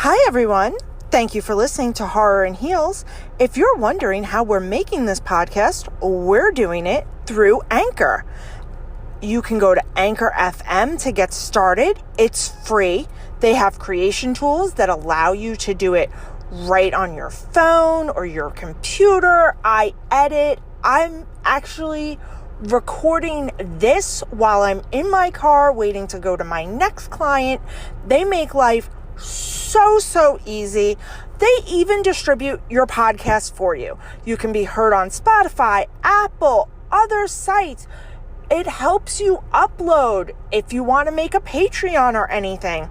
Hi, everyone. Thank you for listening to Horror and Heels. If you're wondering how we're making this podcast, we're doing it through Anchor. You can go to Anchor FM to get started. It's free. They have creation tools that allow you to do it right on your phone or your computer. I edit. I'm actually recording this while I'm in my car waiting to go to my next client. They make life so easy. They even distribute your podcast for you. You can be heard on Spotify, Apple, other sites. It helps you upload if you want to make a Patreon or anything.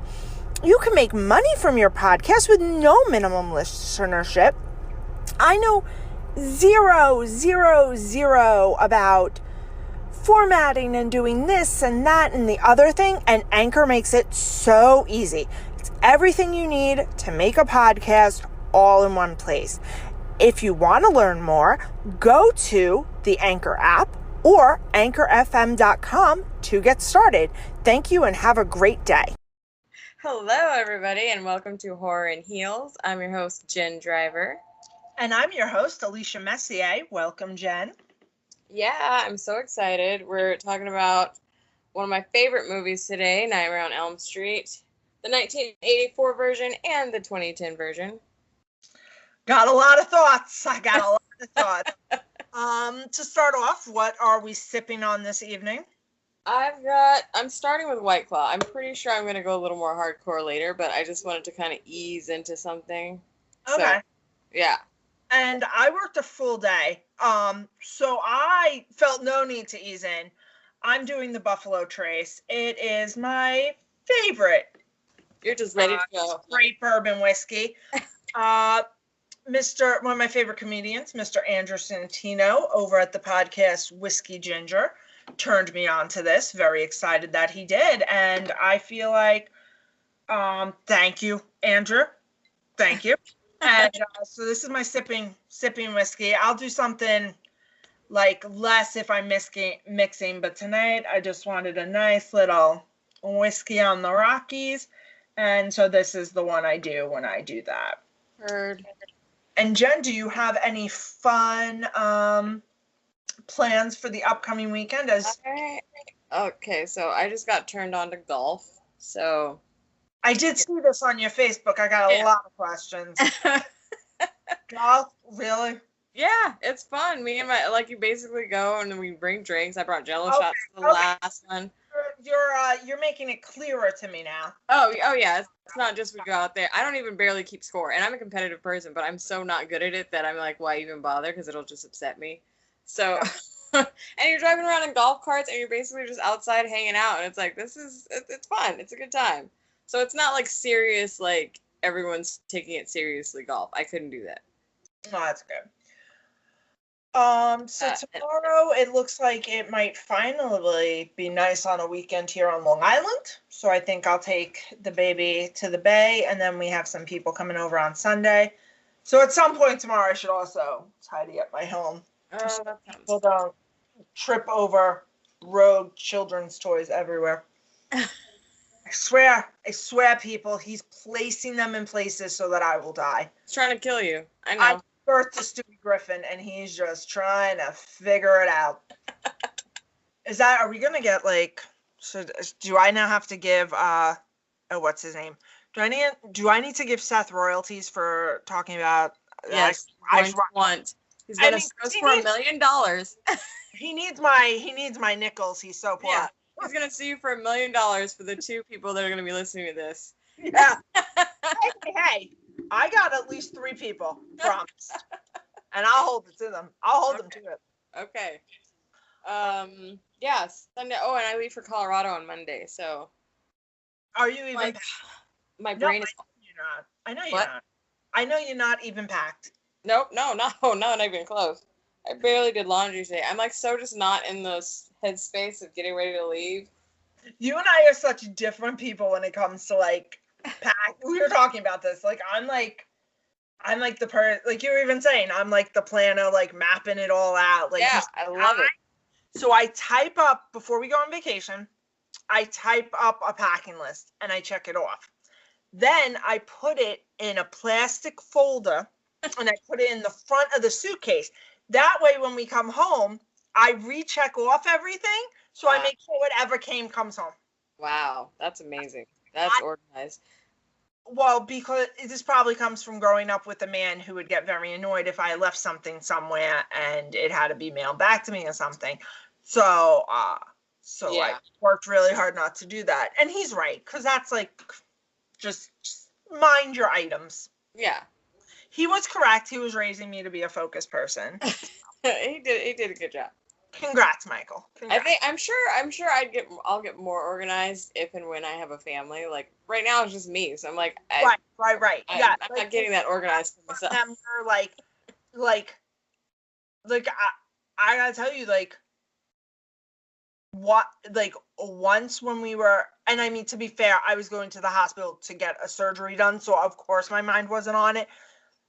You can make money from your podcast with no minimum listenership. I know zero about formatting and doing this and that and the other thing, and Anchor makes it so easy. It's everything you need to make a podcast all in one place. If you want to learn more, go to the Anchor app or anchorfm.com to get started. Thank you and have a great day. Hello, everybody, and welcome to Horror and Heels. I'm your host, Jen Driver. And I'm your host, Elicia Messier. Welcome, Jen. Yeah, I'm so excited. We're talking about one of my favorite movies today, Nightmare on Elm Street, the 1984 version and the 2010 version. Got a lot of thoughts. To start off, what are we sipping on this evening? I'm starting with White Claw. I'm pretty sure I'm going to go a little more hardcore later, but I just wanted to kind of ease into something. Okay. So, yeah. And I worked a full day, so I felt no need to ease in. I'm doing the Buffalo Trace. It is my favorite. You're just ready to go. Great bourbon whiskey. One of my favorite comedians, Mr. Andrew Santino, over at the podcast Whiskey Ginger, turned me on to this. Very excited that he did. And I feel like, thank you, Andrew. Thank you. And so this is my sipping whiskey. I'll do something like less if I'm mixing, but tonight I just wanted a nice little whiskey on the Rockies. And so this is the one I do when I do that. Heard. And Jen, do you have any fun plans for the upcoming weekend? Okay, so I just got turned on to golf. So I did see this on your Facebook. I got a lot of questions. Golf, really? Yeah, it's fun. Me and you basically go and then we bring drinks. I brought Jello shots for the last one. You're making it clearer to me now. Oh yeah. It's not just we go out there. I don't even barely keep score, and I'm a competitive person, but I'm so not good at it that I'm like, why even bother? Because it'll just upset me. So, and you're driving around in golf carts, and you're basically just outside hanging out, and it's like it's fun. It's a good time. So it's not like serious, like everyone's taking it seriously golf. I couldn't do that. Oh, that's good. So tomorrow it looks like it might finally be nice on a weekend here on Long Island. So I think I'll take the baby to the bay, and then we have some people coming over on Sunday. So at some point tomorrow I should also tidy up my home. Oh, that People don't trip over rogue children's toys everywhere. I swear, people, he's placing them in places so that I will die. He's trying to kill you. I know. Birth to Stewie Griffin, and he's just trying to figure it out. Are we gonna get do I now have to give what's his name? Do I need to give Seth royalties for talking about Yes, he's gonna sue us for $1 million. He needs my nickels. He's so poor. Yeah, he's gonna sue you for $1 million for the 2 people that are gonna be listening to this. Yeah. Hey. I got at least 3 people promised, and I'll hold it to them. I'll hold them to it. Okay. Yeah, Sunday. Oh, and I leave for Colorado on Monday. So. Are you even? My brain is. You're not. I know you're not. I know you're not even packed. Nope. No, not even close. I barely did laundry today. I'm so just not in the headspace of getting ready to leave. You and I are such different people when it comes to pack. We were talking about this. I'm the person, you were even saying, I'm the planner, mapping it all out. Yeah, I love it. So I type up, before we go on vacation, I type up a packing list and I check it off. Then I put it in a plastic folder and I put it in the front of the suitcase. That way, when we come home, I recheck off everything so I make sure whatever came comes home. Wow, that's amazing. That's organized. Well, because this probably comes from growing up with a man who would get very annoyed if I left something somewhere and it had to be mailed back to me or something. So I worked really hard not to do that. And he's right, because that's like, just mind your items. Yeah. He was correct. He was raising me to be a focused person. He did a good job. Congrats, Michael. Congrats. I'm sure I'll get more organized if and when I have a family. Like right now it's just me, so I'm like right. I'm not getting that organized for myself. I gotta tell you, once when we were, and I mean, to be fair, I was going to the hospital to get a surgery done, so of course my mind wasn't on it,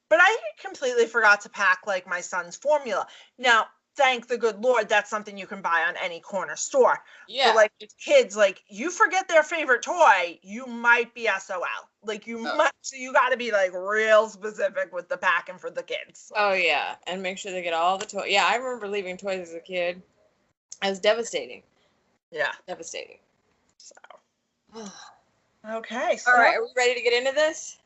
but I completely forgot to pack my son's formula. Now, thank the good Lord, that's something you can buy on any corner store. Yeah. But kids, you forget their favorite toy, you might be SOL. So you got to be real specific with the packing for the kids. Oh yeah, and make sure they get all the toys. Yeah, I remember leaving toys as a kid. It was devastating. Yeah. Devastating. So. Okay. So. All right, are we ready to get into this?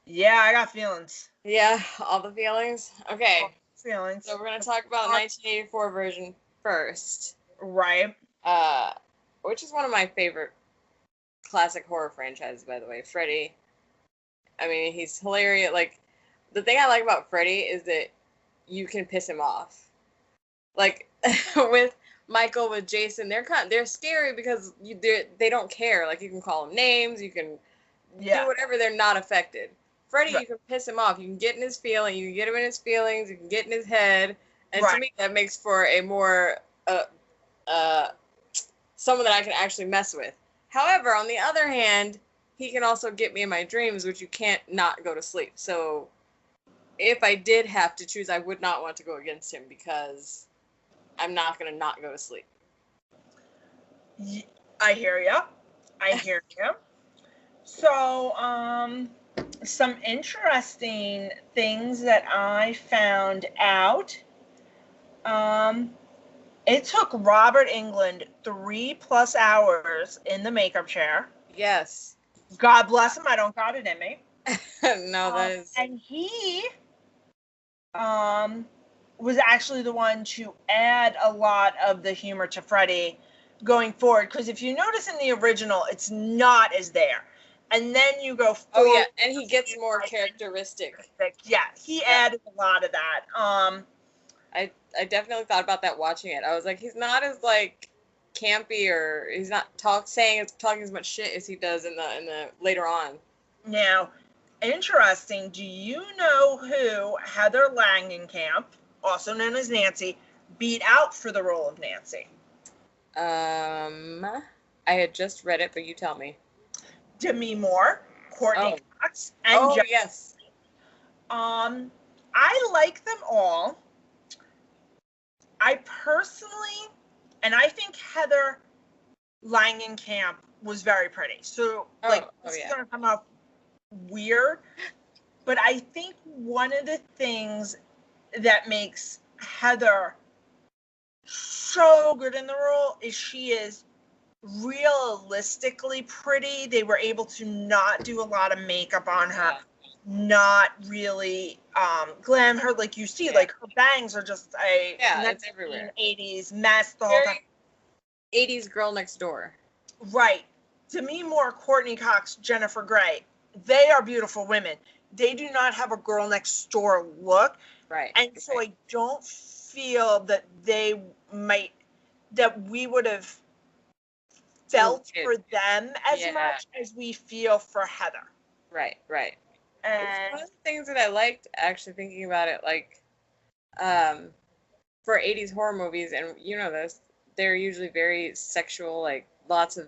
Yeah, I got feelings. Yeah, all the feelings. Okay. All the feelings. So we're gonna talk about the 1984 version first. Right. Which is one of my favorite classic horror franchises, by the way. Freddy. I mean, he's hilarious. The thing I like about Freddy is that you can piss him off. With Michael, with Jason, they're scary because they don't care. You can call them names, you can do whatever. They're not affected. Freddy, you can piss him off. You can get in his feelings. You can get him in his feelings. You can get in his head. And to me, that makes for a more someone that I can actually mess with. However, on the other hand, he can also get me in my dreams, which you can't not go to sleep. So if I did have to choose, I would not want to go against him because I'm not going to not go to sleep. I hear you. So, some interesting things that I found out. It took Robert Englund 3+ hours in the makeup chair. Yes. God bless him. I don't got it in me. No, that is. And he was actually the one to add a lot of the humor to Freddy going forward. Because if you notice in the original, it's not as there. And then you go forward. Oh, yeah. And he gets more characteristic. Yeah. He added a lot of that. I definitely thought about that watching it. I was like, he's not as campy, or he's not talking as much shit as he does in the later on. Now, interesting. Do you know who Heather Langenkamp, also known as Nancy, beat out for the role of Nancy? I had just read it, but you tell me. Demi Moore, Courtney Cox, and Jen. Yes. I like them all. I personally, and I think Heather Langenkamp was very pretty. So, this is going to come off weird, but I think one of the things that makes Heather so good in the role is she is realistically pretty. They were able to not do a lot of makeup on her. Not really glam her you see. Her bangs are just it's everywhere. 80s mess the whole time. 80s girl next door. Right. Demi Moore, Courtney Cox, Jennifer Grey, they are beautiful women. They do not have a girl next door look. Right. And so I don't feel that that we would have felt for them as much as we feel for Heather. Right. And it's one of the things that I liked, actually, thinking about it, for 80s horror movies, and you know this, they're usually very sexual, lots of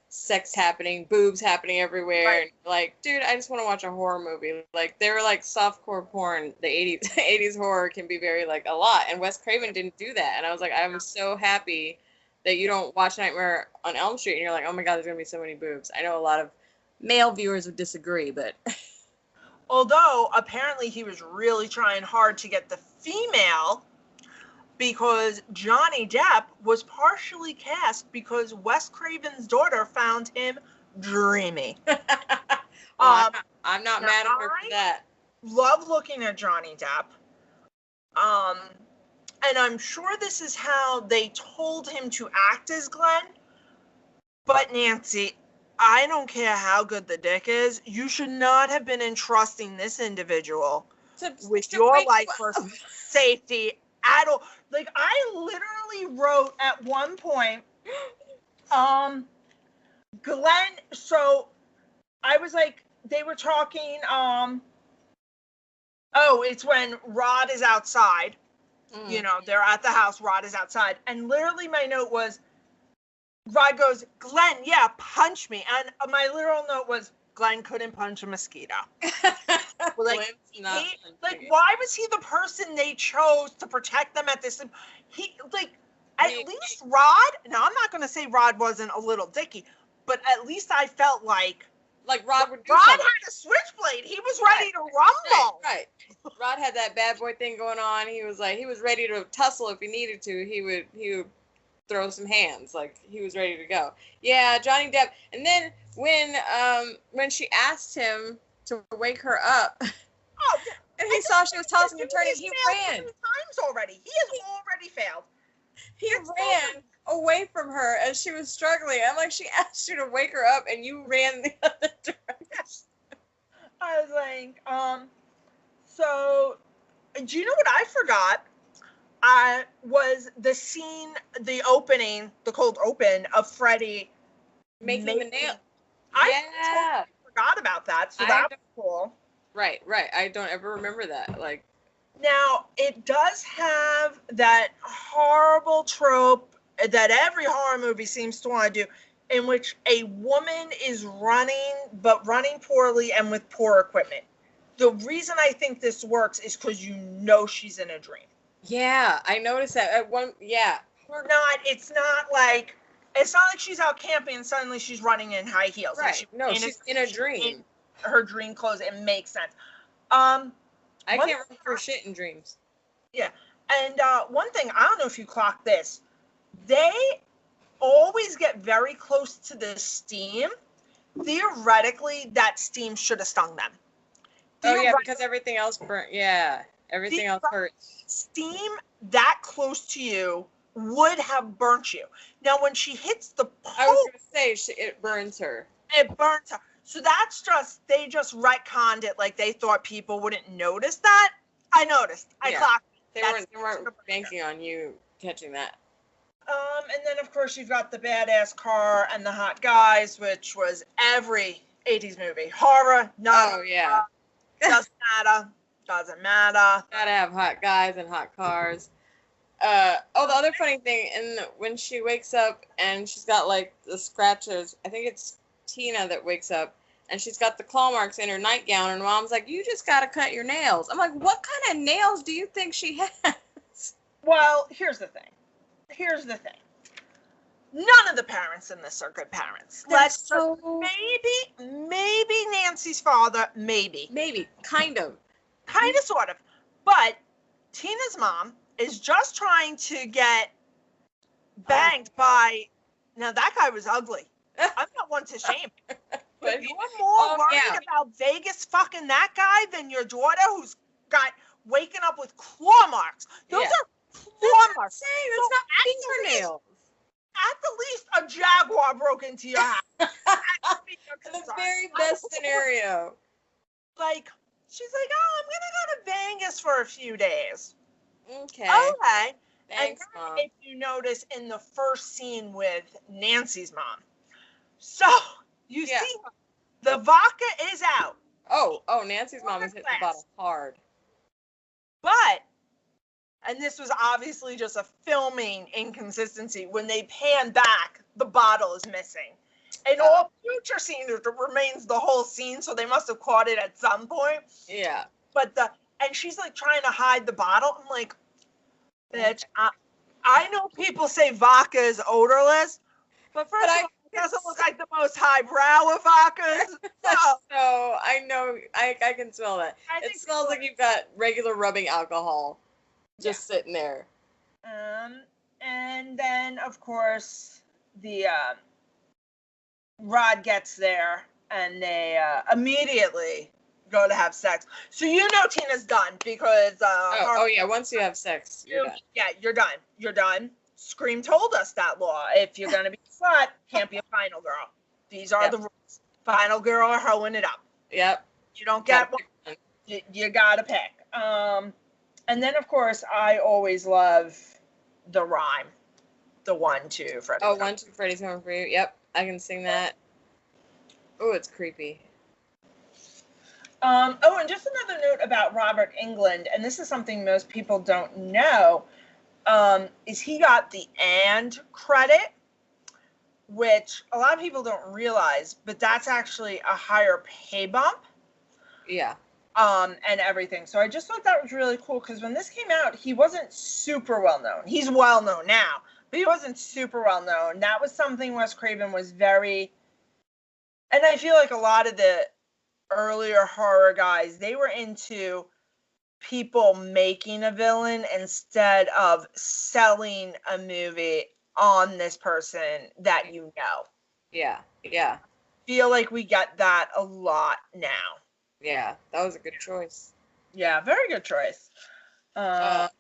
sex happening, boobs happening everywhere, right. And dude, I just want to watch a horror movie. They were softcore porn. The 80s horror can be very, a lot, and Wes Craven didn't do that, and I was I'm so happy that you don't watch Nightmare on Elm Street, and you're oh my god, there's going to be so many boobs. I know a lot of male viewers would disagree, but Although, apparently he was really trying hard to get the female because Johnny Depp was partially cast because Wes Craven's daughter found him dreamy. well, I'm not mad at her for that. Love looking at Johnny Depp. And I'm sure this is how they told him to act as Glenn. But Nancy, I don't care how good the dick is. You should not have been entrusting this individual with your life for safety at all. Like, I literally wrote at one point, Glenn, so I was like, they were talking, it's when Rod is outside. You know, they're at the house, Rod is outside. And literally my note was, Rod goes, Glenn, yeah, punch me. And my literal note was, Glenn couldn't punch a mosquito. Like, why was he the person they chose to protect them at this? At least Rod, now I'm not going to say Rod wasn't a little dicky, but at least I felt like Rod would do Rod something. had a switchblade. He was ready to rumble. Right. Rod had that bad boy thing going on. He was ready to tussle if he needed to. He would throw some hands. Like, he was ready to go. Yeah, Johnny Depp. And then when she asked him to wake her up, and he saw she was tossing and turning, he ran. 3 times already. He has already failed. He ran away from her as she was struggling. I'm like, she asked you to wake her up, and you ran the other direction. I was like, so, do you know what I forgot? Was the scene, the cold open of Freddie making the nail. I totally forgot about that, so that was cool. Right. I don't ever remember that. Like, now, it does have that horrible trope that every horror movie seems to want to do, in which a woman is running, but running poorly and with poor equipment. The reason I think this works is because you know she's in a dream. Yeah, I noticed that at one. Yeah, it's not like she's out camping and suddenly she's running in high heels. Right. She's in a dream. In her dream clothes. It makes sense. I can't remember shit in dreams. Yeah, and one thing, I don't know if you clocked this, they always get very close to the steam. Theoretically, that steam should have stung them. Oh yeah, because everything else burnt. Yeah, everything else hurts. Steam that close to you would have burnt you. Now, when she hits the pole, I was going to say it burns her. It burns her. So they just retconned it like they thought people wouldn't notice that. I noticed. I clocked it. They weren't banking on you catching that. And then, of course, you've got the badass car and the hot guys, which was every 80s movie. Horror, doesn't matter. Gotta have hot guys and hot cars. The other funny thing, when she wakes up and she's got, like, the scratches, I think it's Tina that wakes up, and she's got the claw marks in her nightgown, and Mom's like, you just gotta cut your nails. I'm like, what kind of nails do you think she has? Well, here's the thing. None of the parents in this are good parents. Maybe Nancy's father, maybe. Kind of, sort of. But Tina's mom is just trying to get banged by, now that guy was ugly. I'm not one to shame. But you're more worried about Vegas fucking that guy than your daughter who's got waking up with claw marks. Those are claw marks. That's not fingernails. At the least, a jaguar broke into your house. The very best scenario. Like, she's like, I'm going to go to Vegas for a few days. Okay. Thanks, Mom. If you notice in the first scene with Nancy's mom. So, you see, the vodka is out. Oh, Nancy's mom is hitting the bottle hard. But, and this was obviously just a filming inconsistency, when they pan back, the bottle is missing. In all future scenes, it remains the whole scene, so they must have caught it at some point. Yeah. And she's like trying to hide the bottle. I'm like, bitch, I know people say vodka is odorless, but first of all, doesn't look like the most highbrow of vodkas. No. So I know I can smell that. It smells like you've got regular rubbing alcohol just sitting there. And then of course the Rod gets there and they immediately go to have sex. So you know Tina's done because yeah, once you have sex, you're done. Yeah, you're done. You're done. Scream told us that law. If you're gonna be a slut, can't be a final girl. These are the rules. Final girl or hoeing it up. Yep. You don't get one. You gotta pick. And then of course I always love the rhyme. The 1-2 Freddy. Oh, 1-2 Freddy's coming for you. Yep, I can sing that. Oh, it's creepy. And just another note about Robert Englund, and this is something most people don't know, is he got the "and" credit, which a lot of people don't realize, but that's actually a higher pay bump. Yeah. And everything. So I just thought that was really cool because when this came out, he wasn't super well known. He's well known now, but he wasn't super well known. That was something Wes Craven was very, and I feel like a lot of the earlier horror guys, they were into people making a villain instead of selling a movie on this person that you know. Yeah, yeah. Feel like we get that a lot now. Yeah, that was a good choice. Yeah, very good choice. Let's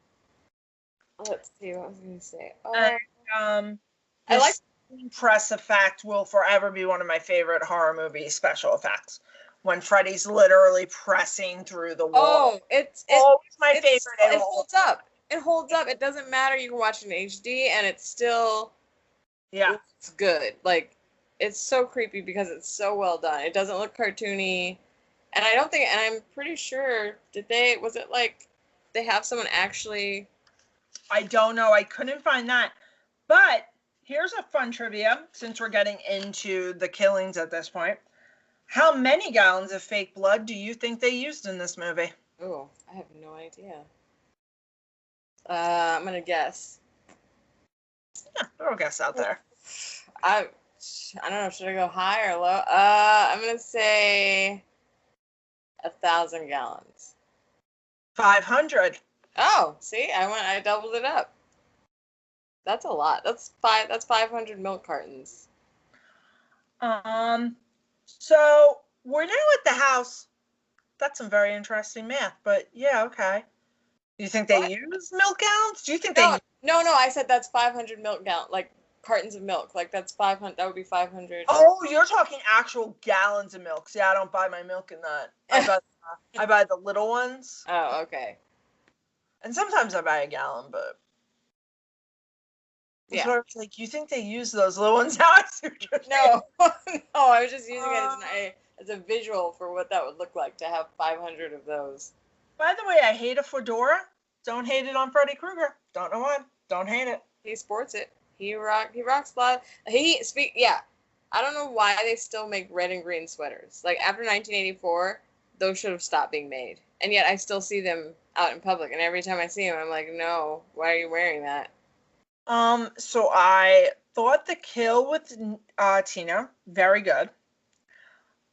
see what I was going to say. I like press effect will forever be one of my favorite horror movie special effects. When Freddy's literally pressing through the wall. Oh, it's always my favorite. It holds up. It holds up. It doesn't matter. You can watch it in HD and it's still it's good. Like, it's so creepy because it's so well done. It doesn't look cartoony. And I'm pretty sure, was it like, they have someone actually? I don't know. I couldn't find that. But here's a fun trivia, since we're getting into the killings at this point. How many gallons of fake blood do you think they used in this movie? Oh, I have no idea. I'm going to guess. Yeah, throw a guess out there. I don't know. Should I go high or low? I'm going to say 1,000 gallons. 500. Oh, see, I doubled it up. That's a lot. That's 500 milk cartons. So we're now at the house. That's some very interesting math, but yeah, okay. Do you think they use milk gallons? Do you think they? No. I said that's 500 milk gallons, like cartons of milk. Like that's 500. That would be 500. Oh, you're talking actual gallons of milk. See, I don't buy my milk in that. I buy the little ones. Oh, okay. And sometimes I buy a gallon, but yeah. So it's like, you think they use those little ones now? No, I was just using it as a visual for what that would look like to have 500 of those. By the way, I hate a fedora. Don't hate it on Freddy Krueger. Don't know why. Don't hate it. He sports it. He rocks a lot. I don't know why they still make red and green sweaters. Like after 1984, those should have stopped being made. And yet I still see them out in public. And every time I see them, I'm like, no, why are you wearing that? So I thought the kill with Tina, very good.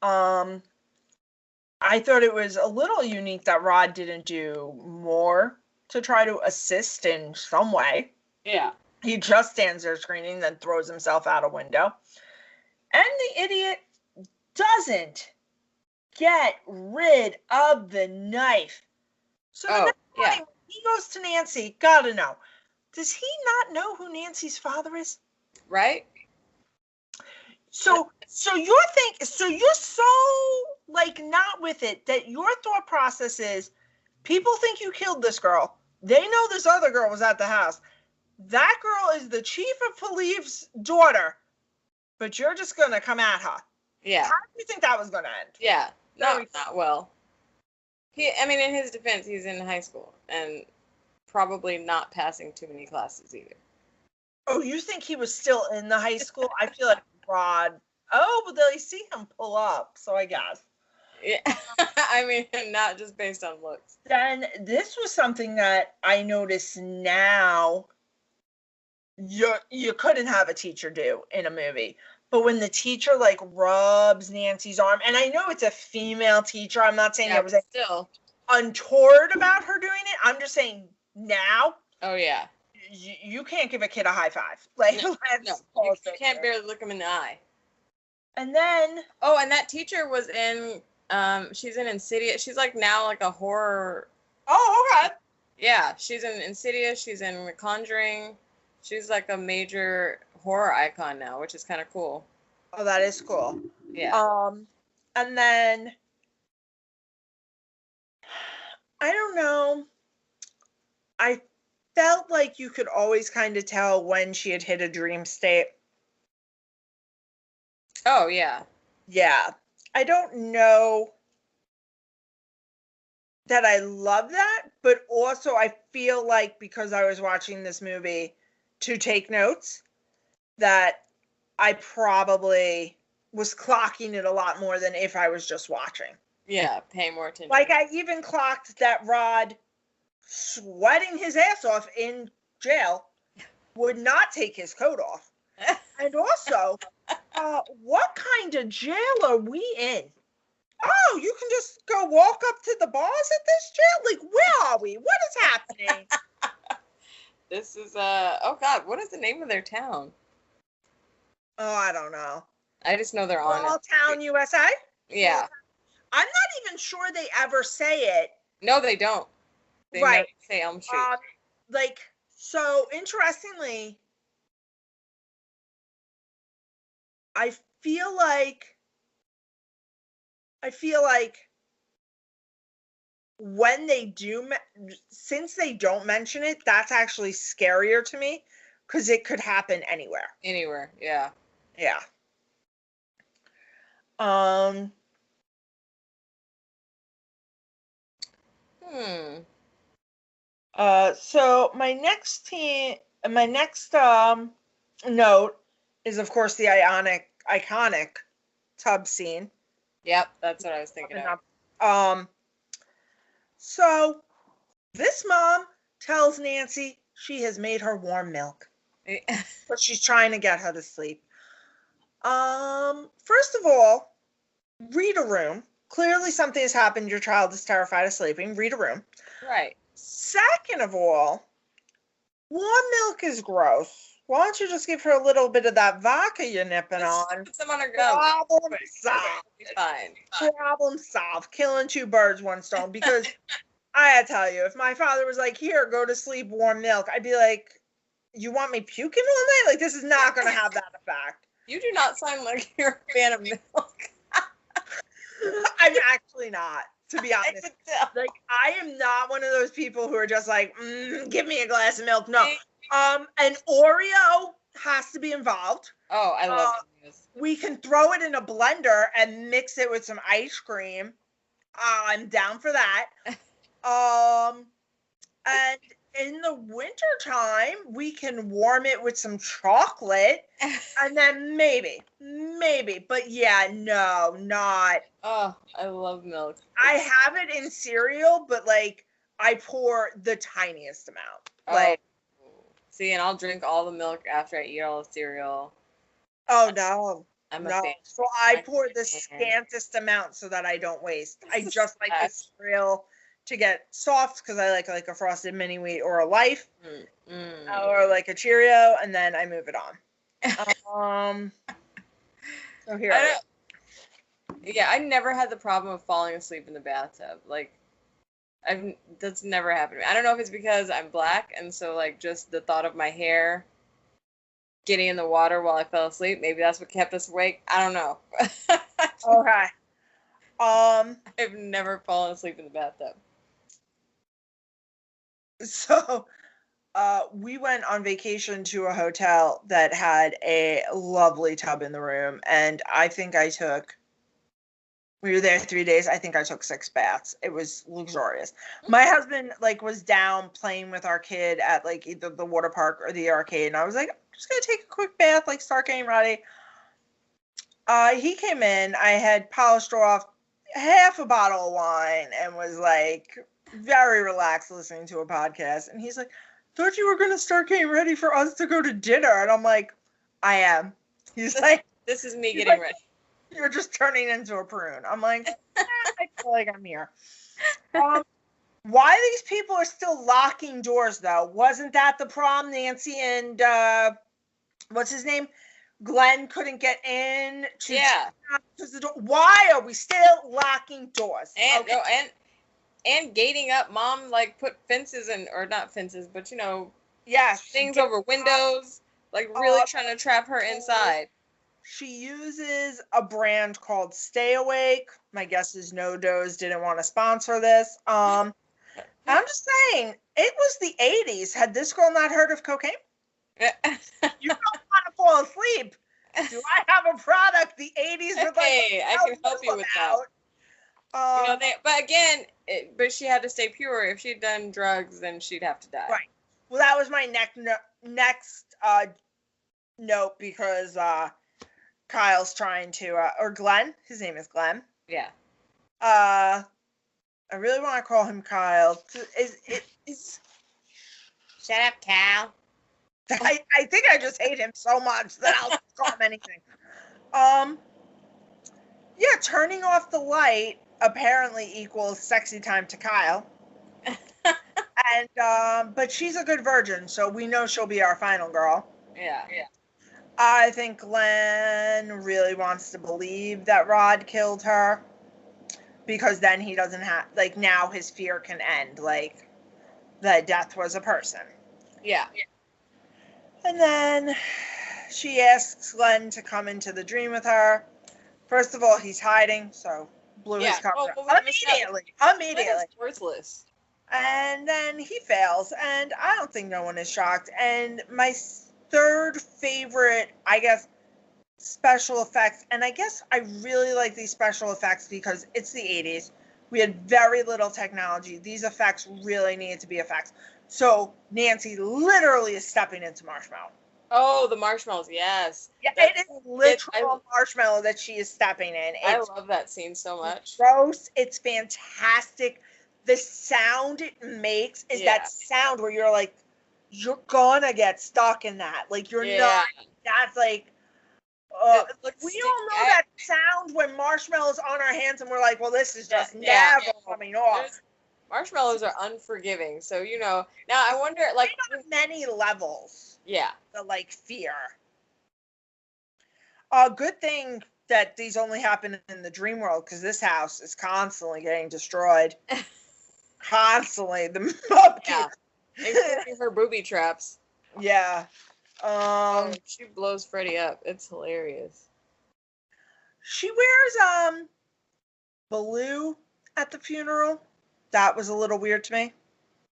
I thought it was a little unique that Rod didn't do more to try to assist in some way. Yeah. He just stands there screaming, then throws himself out a window. And the idiot doesn't get rid of the knife. So the next morning, he goes to Nancy, gotta know. Does he not know who Nancy's father is? Right. So you're so like not with it that your thought process is people think you killed this girl. They know this other girl was at the house. That girl is the chief of police's daughter, but you're just gonna come at her. Yeah. How do you think that was gonna end? Yeah. Not well. In his defense, he's in high school and probably not passing too many classes either. Oh, you think he was still in the high school? I feel like Rod. Oh, but they see him pull up, so I guess. Yeah. Not just based on looks. Then this was something that I notice now you couldn't have a teacher do in a movie. But when the teacher like rubs Nancy's arm, and I know it's a female teacher, I'm not saying there was still untoward about her doing it. I'm just saying now. Oh yeah. You can't give a kid a high five. Like no, you can't barely look him in the eye. And then and that teacher was in she's in Insidious. She's like now like a horror. Oh, okay. Yeah, she's in Insidious. She's in The Conjuring. She's like a major horror icon now, which is kind of cool. Oh, that is cool. Yeah. And then I don't know. I felt like you could always kind of tell when she had hit a dream state. Oh, yeah. Yeah. I don't know that I love that, but also I feel like because I was watching this movie to take notes, that I probably was clocking it a lot more than if I was just watching. Yeah, paying more attention. Like I even clocked that Rod sweating his ass off in jail would not take his coat off. And also, what kind of jail are we in? Oh, you can just go walk up to the bars at this jail? Like, where are we? What is happening? This is, oh God, what is the name of their town? Oh, I don't know. I just know they're on Small Town, USA? Yeah. I'm not even sure they ever say it. No, they don't. They never say Elm Street. So interestingly, I feel like when they do, since they don't mention it, that's actually scarier to me because it could happen anywhere. Anywhere, yeah. Yeah. So my next note is of course the iconic tub scene. Yep, that's what I was thinking of. So this mom tells Nancy she has made her warm milk. But she's trying to get her to sleep. First of all, read a room. Clearly something has happened. Your child is terrified of sleeping. Read a room. Right. Second of all, warm milk is gross. Why don't you just give her a little bit of that vodka you're nipping on? Put some on her gum. Problem solved. Fine. Problem solved. Killing two birds, one stone. Because I gotta tell you, if my father was like, here, go to sleep, warm milk, I'd be like, you want me puking all night? Like, this is not going to have that effect. You do not sound like you're a fan of milk. I'm actually not, to be honest. Like, I am not one of those people who are just like, give me a glass of milk. No. An Oreo has to be involved. Oh, I love it. We can throw it in a blender and mix it with some ice cream. I'm down for that. And in the wintertime, we can warm it with some chocolate. And then maybe. But yeah, no, not. Oh, I love milk. I have it in cereal, but like, I pour the tiniest amount. Like, see, and I'll drink all the milk after I eat all the cereal. Oh, no. I'm a fan. So I pour the scantest amount so that I don't waste. I just like the cereal to get soft because I like a Frosted Mini Wheat or a Life or like a Cheerio, and then I move it on. So here. I never had the problem of falling asleep in the bathtub. Like, that's never happened to me. I don't know if it's because I'm black, and so like just the thought of my hair getting in the water while I fell asleep, maybe that's what kept us awake. I don't know. Okay. I've never fallen asleep in the bathtub. So, we went on vacation to a hotel that had a lovely tub in the room, and I think we were there 3 days. I think I took 6 baths. It was luxurious. My husband was down playing with our kid at either the water park or the arcade, and I was like, I'm just gonna take a quick bath, start getting ready. He came in. I had polished off half a bottle of wine and was very relaxed listening to a podcast. And he's like, thought you were gonna start getting ready for us to go to dinner. And I'm like, I am. He's like, This is me getting ready. You're just turning into a prune. I'm like, I feel like I'm here. Why these people are still locking doors, though? Wasn't that the problem? Nancy and, what's his name? Glenn couldn't get in. Why are we still locking doors? And, and gating up. Mom, like, put fences or not fences, but, things over windows. Like, really trying to trap her inside. She uses a brand called Stay Awake. My guess is No Dose didn't want to sponsor this. I'm just saying, it was the 80s. Had this girl not heard of cocaine? You don't want to fall asleep. Do I have a product the 80s were like, hey, I can help you with that. But again, but she had to stay pure. If she'd done drugs, then she'd have to die. Right. Well, that was my next note, because Kyle's trying to, or Glenn, his name is Glenn. Yeah. I really want to call him Kyle. Shut up, Cal. I think I just hate him so much that I'll call him anything. Yeah, turning off the light apparently equals sexy time to Kyle. And but she's a good virgin, so we know she'll be our final girl. Yeah. I think Glenn really wants to believe that Rod killed her, because then he doesn't have, like, now his fear can end, like, that death was a person. Yeah. And then she asks Glenn to come into the dream with her. First of all, he's hiding, so blew his cover immediately. Glenn is worthless. And then he fails, and I don't think no one is shocked. And my third favorite, I guess, special effects, and I guess I really like these special effects because it's the 80s. We had very little technology. These effects really needed to be effects. So Nancy literally is stepping into marshmallow. Oh, the marshmallows, yes. Yeah, it is literal marshmallow that she is stepping in. I love that scene so much. Gross. It's fantastic. The sound it makes is that sound where you're like, you're gonna get stuck in that. Like, you're not. That's like, we all know that sound when marshmallows on our hands, and we're like, well, this is just never coming off. Marshmallows are unforgiving, so now I wonder, like, on many levels. Yeah. The like fear. Good thing that these only happen in the dream world, because this house is constantly getting destroyed. Constantly, the upkeep. Including her booby traps. Yeah. She blows Freddy up. It's hilarious. She wears blue at the funeral. That was a little weird to me.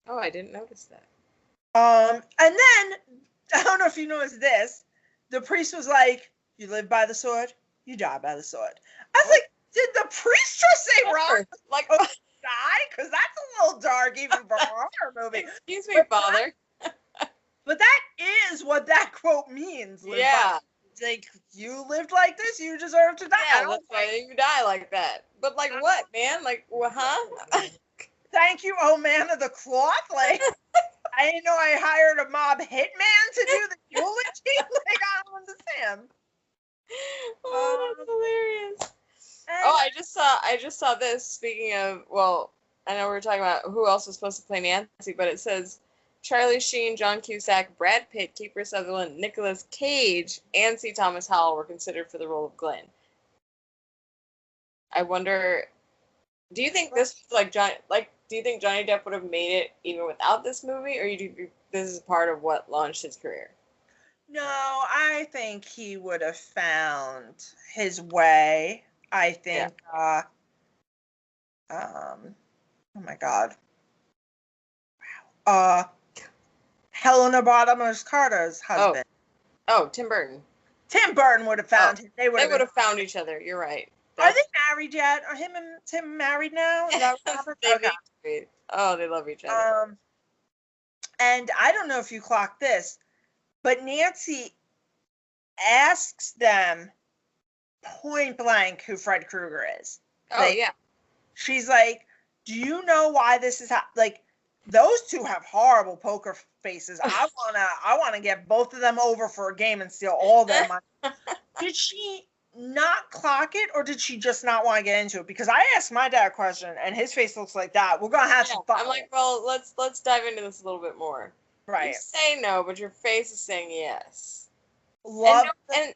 Oh, I didn't notice that. And then I don't know if you noticed this. The priest was like, "You live by the sword, you die by the sword." I was like, did the priest just say wrong? Like, oh, die? Because that's a little dark even for a horror movie. Excuse me, Father. But that is what that quote means. Yeah. Like, you lived like this, you deserve to die. Yeah, that's why you die like that. But, like, what, man? Like, huh? Thank you, oh man of the cloth. Like, I didn't know I hired a mob hitman to do the eulogy. Like, I don't understand. Oh, that's hilarious. I just saw this. Speaking of, well, I know we were talking about who else was supposed to play Nancy, but it says Charlie Sheen, John Cusack, Brad Pitt, Kiefer Sutherland, Nicolas Cage, and C. Thomas Howell were considered for the role of Glenn. I wonder, do you think this was do you think Johnny Depp would have made it even without this movie, or do you think this is part of what launched his career? No, I think he would have found his way. I think, oh my God. Wow. Helena Bonham Carter's husband. Oh, Tim Burton. Tim Burton would have found him. They would have found each other. You're right. Are they married yet? Are him and Tim married now? Oh, they love each other. And I don't know if you clocked this, but Nancy asks them point blank who Fred Krueger is. Oh, yeah. She's like, do you know why this is like, those two have horrible poker faces. I wanna get both of them over for a game and steal all their money. Did she not clock it, or did she just not want to get into it? Because I asked my dad a question, and his face looks like that. We're gonna have some fun. I'm like, well, let's dive into this a little bit more. Right. You say no, but your face is saying yes. And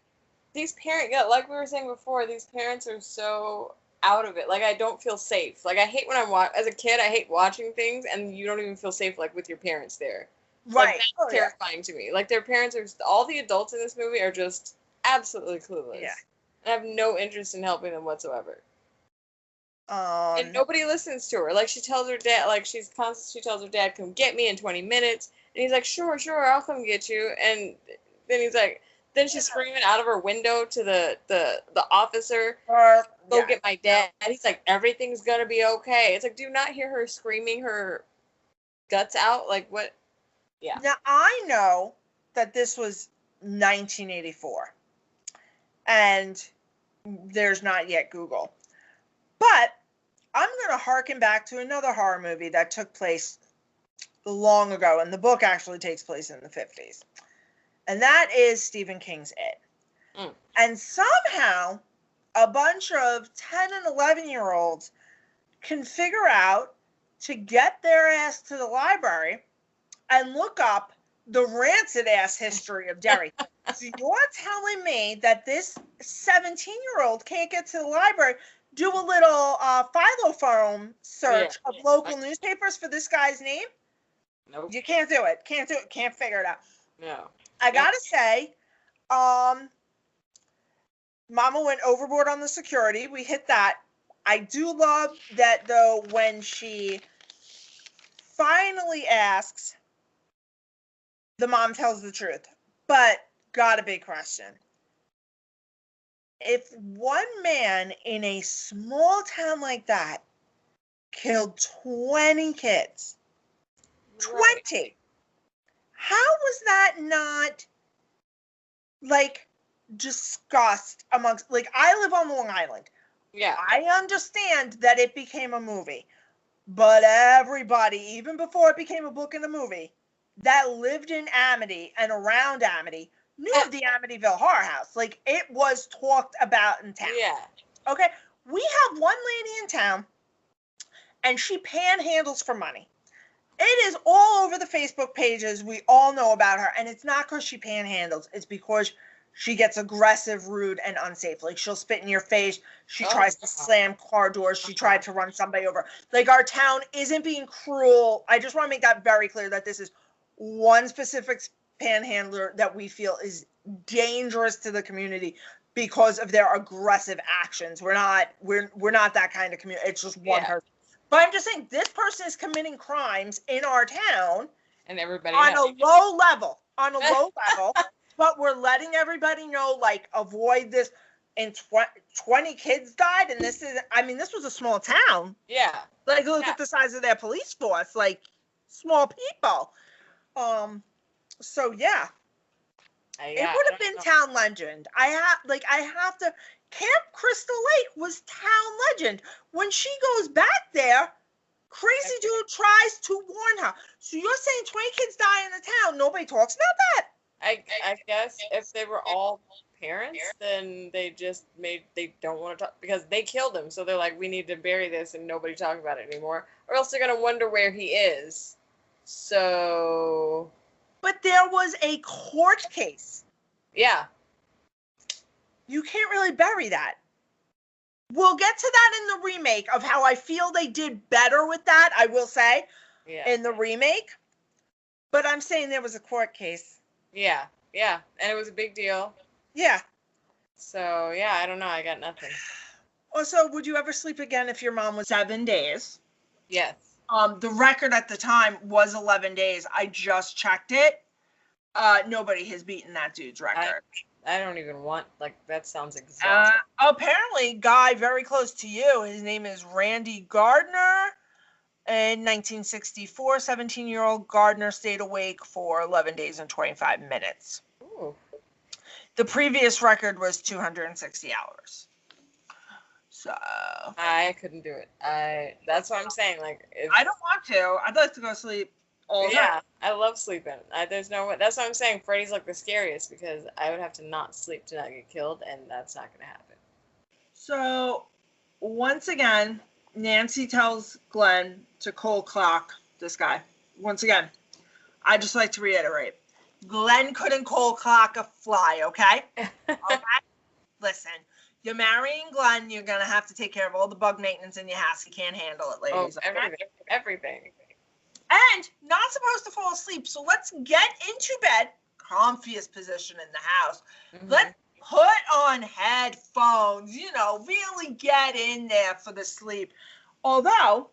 these parents, yeah, like we were saying before, these parents are so out of it. Like, I don't feel safe. Like, I hate when as a kid, I hate watching things, and you don't even feel safe, like, with your parents there. Right. Like, that's terrifying to me. Like, their parents all the adults in this movie are just absolutely clueless. Yeah. And I have no interest in helping them whatsoever. And nobody listens to her. Like, she tells her dad, like, she tells her dad, come get me in 20 minutes. And he's like, sure, I'll come get you. And then he's like, then she's screaming out of her window to the officer, go get my dad. And he's like, everything's gonna be okay. It's like, do you not hear her screaming her guts out? Like, what? Yeah. Now, I know that this was 1984. And there's not yet Google. But I'm going to harken back to another horror movie that took place long ago, and the book actually takes place in the 50s. And that is Stephen King's It. Mm. And somehow, a bunch of 10 and 11-year-olds can figure out to get their ass to the library and look up the rancid-ass history of Derry. So you're telling me that this 17-year-old can't get to the library, do a little philo-forum search of local newspapers for this guy's name? Nope. You can't do it. Can't figure it out. No. I gotta say, Mama went overboard on the security. We hit that. I do love that, though, when she finally asks, the mom tells the truth. But got a big question. If one man in a small town like that killed 20 kids, 20, how was that not, like, discussed amongst, like, I live on Long Island. Yeah. I understand that it became a movie, but everybody, even before it became a book and a movie, that lived in Amity and around Amity knew of the Amityville Horror House. Like, it was talked about in town. Yeah. Okay? We have one lady in town, and she panhandles for money. It is all over the Facebook pages. We all know about her, and it's not because she panhandles. It's because she gets aggressive, rude, and unsafe. Like, she'll spit in your face. She tries to slam car doors. She tried to run somebody over. Like, our town isn't being cruel. I just want to make that very clear that this is one specific panhandler that we feel is dangerous to the community because of their aggressive actions. We're not that kind of community. It's just one person. But I'm just saying, this person is committing crimes in our town, and everybody on a low level, but we're letting everybody know, like, avoid this. And 20 kids died, and this was a small town. Yeah. Like, look at the size of their police force. Like, small people. So yeah. It would have been town legend. I have to. Camp Crystal Lake was town legend. When she goes back there, crazy dude tries to warn her. So you're saying 20 kids die in the town? Nobody talks about that? I guess if they were all parents, then they don't want to talk because they killed him. So they're like, we need to bury this and nobody talk about it anymore, or else they're gonna wonder where he is. So. But there was a court case. Yeah. You can't really bury that. We'll get to that in the remake of how I feel they did better with that, I will say, in the remake. But I'm saying there was a court case. Yeah. And it was a big deal. Yeah. So, yeah, I don't know. I got nothing. Also, would you ever sleep again if your mom was 7 days? Yes. The record at the time was 11 days. I just checked it. Nobody has beaten that dude's record. I don't even want, like, that sounds exhausting. Apparently, guy very close to you, his name is Randy Gardner. In 1964, 17-year-old Gardner stayed awake for 11 days and 25 minutes. Ooh. The previous record was 260 hours. So I couldn't do it. That's what I'm saying. Like, I don't want to. I'd like to go sleep all the time. Yeah, I love sleeping. There's no way. That's what I'm saying. Freddy's like the scariest because I would have to not sleep to not get killed, and that's not going to happen. So, once again, Nancy tells Glenn to cold clock this guy. Once again, I just like to reiterate. Glenn couldn't cold clock a fly, okay? Okay? Listen, you're marrying Glenn, you're going to have to take care of all the bug maintenance in your house. He can't handle it, ladies. Oh, everything. And not supposed to fall asleep, so let's get into bed, comfiest position in the house. Mm-hmm. Let's put on headphones, really get in there for the sleep. Although,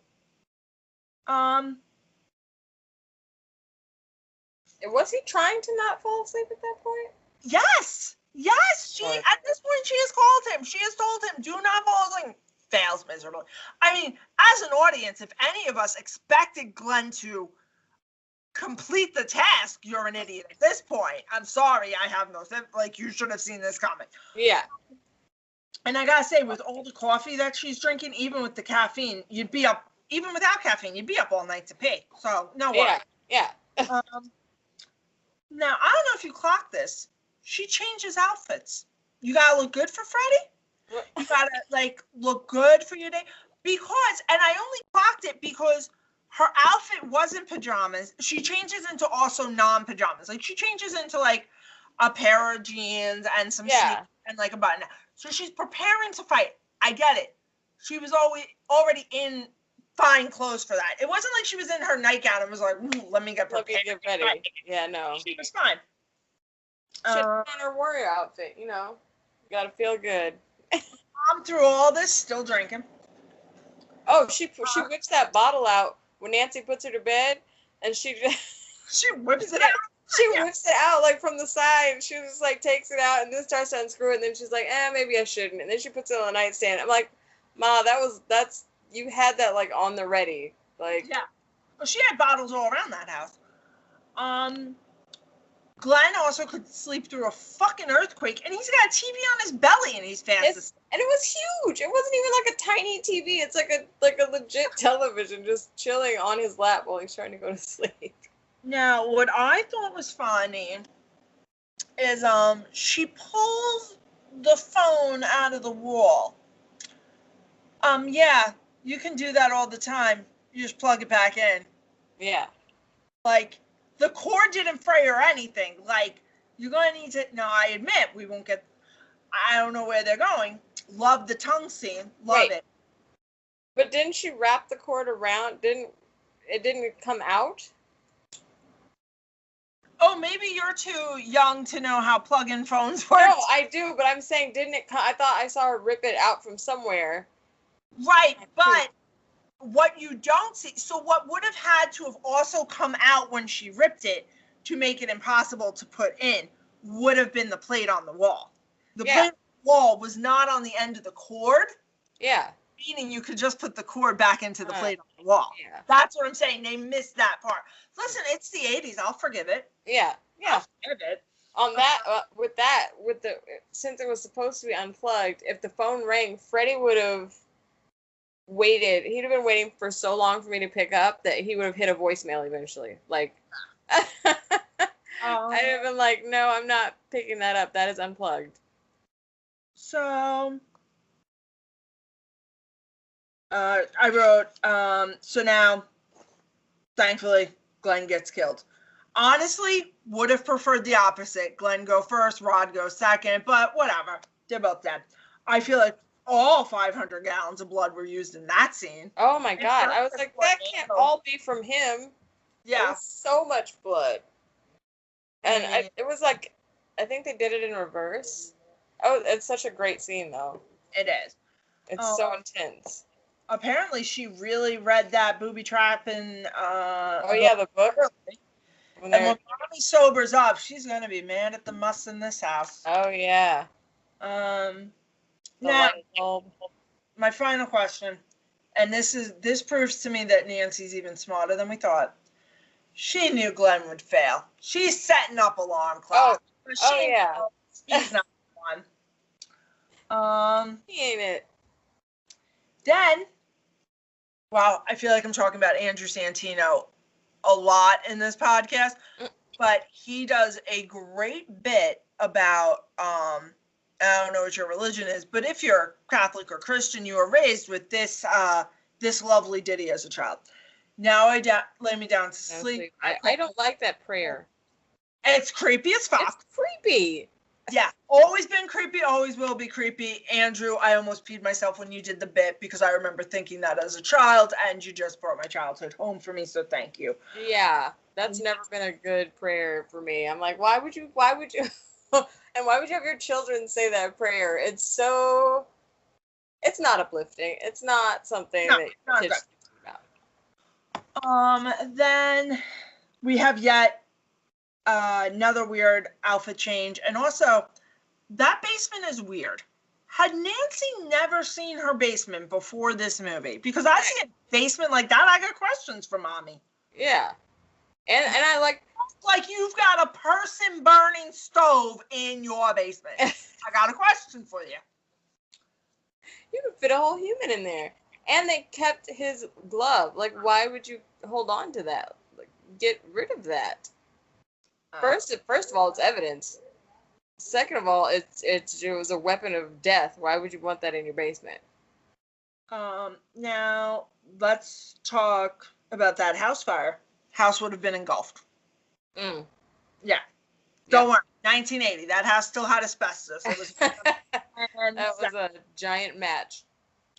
was he trying to not fall asleep at that point? yes, at this point she has called him. She has told him, do not fall asleep. Fails miserably. I mean, as an audience, if any of us expected Glenn to complete the task, you're an idiot at this point. I'm sorry, I have no sense. Like, you should have seen this coming. Yeah. And I gotta say, with all the coffee that she's drinking, even with the caffeine, you'd be up, even without caffeine, you'd be up all night to pee. So, no worries. Yeah. Now, I don't know if you clocked this. She changes outfits. You gotta look good for Freddie. You gotta, look good for your day. Because, and I only clocked it because her outfit wasn't pajamas. She changes into also non-pajamas. Like, she changes into, a pair of jeans and some sneakers and, a button. So she's preparing to fight. I get it. She was already in fine clothes for that. It wasn't like she was in her nightgown and was like, let me get prepared. Let me get ready. Yeah, no. She was fine. She had on her warrior outfit, You gotta feel good. I'm through all this, still drinking. Oh, she whips that bottle out when Nancy puts her to bed, and she whips it out. She whips it out from the side. She just takes it out and then starts to unscrew it. And then she's like, maybe I shouldn't. And then she puts it on the nightstand. I'm like, Ma, that's you had that on the ready. Yeah. Well, she had bottles all around that house. Glenn also could sleep through a fucking earthquake, and he's got a TV on his belly, and he's fast asleep. And it was huge. It wasn't even a tiny TV. It's like a legit television just chilling on his lap while he's trying to go to sleep. Now, what I thought was funny is she pulls the phone out of the wall. Yeah, you can do that all the time. You just plug it back in. Yeah. The cord didn't fray or anything. You're going to need to... Now, I admit, we won't get... I don't know where they're going. Love the tongue scene. Love it. But didn't she wrap the cord around? It didn't come out? Oh, maybe you're too young to know how plug-in phones work. No, I do, but I'm saying, didn't it come... I thought I saw her rip it out from somewhere. Right, but... What you don't see, so what would have had to have also come out when she ripped it to make it impossible to put in would have been the plate on the wall. The plate on the wall was not on the end of the cord. Yeah. Meaning you could just put the cord back into the plate on the wall. Yeah. That's what I'm saying. They missed that part. Listen, it's the 80s. I'll forgive it. Yeah. I'll forgive it. On that, since it was supposed to be unplugged, if the phone rang, Freddie would have waited. He'd have been waiting for so long for me to pick up that he would have hit a voicemail eventually. I'd have been like, no, I'm not picking that up. That is unplugged. So, I wrote, so now, thankfully, Glenn gets killed. Honestly, would have preferred the opposite. Glenn go first, Rod go second, but whatever. They're both dead. I feel like all 500 gallons of blood were used in that scene. Oh my God. I was like, that can't all be from him. Yeah. So much blood. And it was I think they did it in reverse. Oh, it's such a great scene, though. It is. It's so intense. Apparently, she really read that booby trap in... the book? And when Mommy sobers up, she's going to be mad at the muss in this house. Oh, yeah. Now, my final question, and this proves to me that Nancy's even smarter than we thought. She knew Glenn would fail. She's setting up alarm clocks. Yeah. He's not one. He ain't it. Then, wow, I feel like I'm talking about Andrew Santino a lot in this podcast, but he does a great bit about, I don't know what your religion is, but if you're Catholic or Christian, you were raised with this lovely ditty as a child. Now I lay me down to sleep. I don't like that prayer. It's creepy as fuck. It's creepy. Yeah, always been creepy, always will be creepy. Andrew, I almost peed myself when you did the bit because I remember thinking that as a child, and you just brought my childhood home for me, so thank you. Yeah, that's never been a good prayer for me. I'm like, why would you, and why would you have your children say that prayer? It's not uplifting. It's not something that kids should think about. Then we have yet another weird outfit change, and also that basement is weird. Had Nancy never seen her basement before this movie? Because I see a basement like that, I got questions for mommy. Yeah, and I like you've got a person burning stove in your basement. I got a question for you. You could fit a whole human in there, and they kept his glove. Like, why would you hold on to that? Like, get rid of that. First of all, it's evidence. Second of all, it was a weapon of death. Why would you want that in your basement? Now let's talk about that house fire. House would have been engulfed. Yeah. Don't worry. 1980. That house still had asbestos. It was that was a giant match.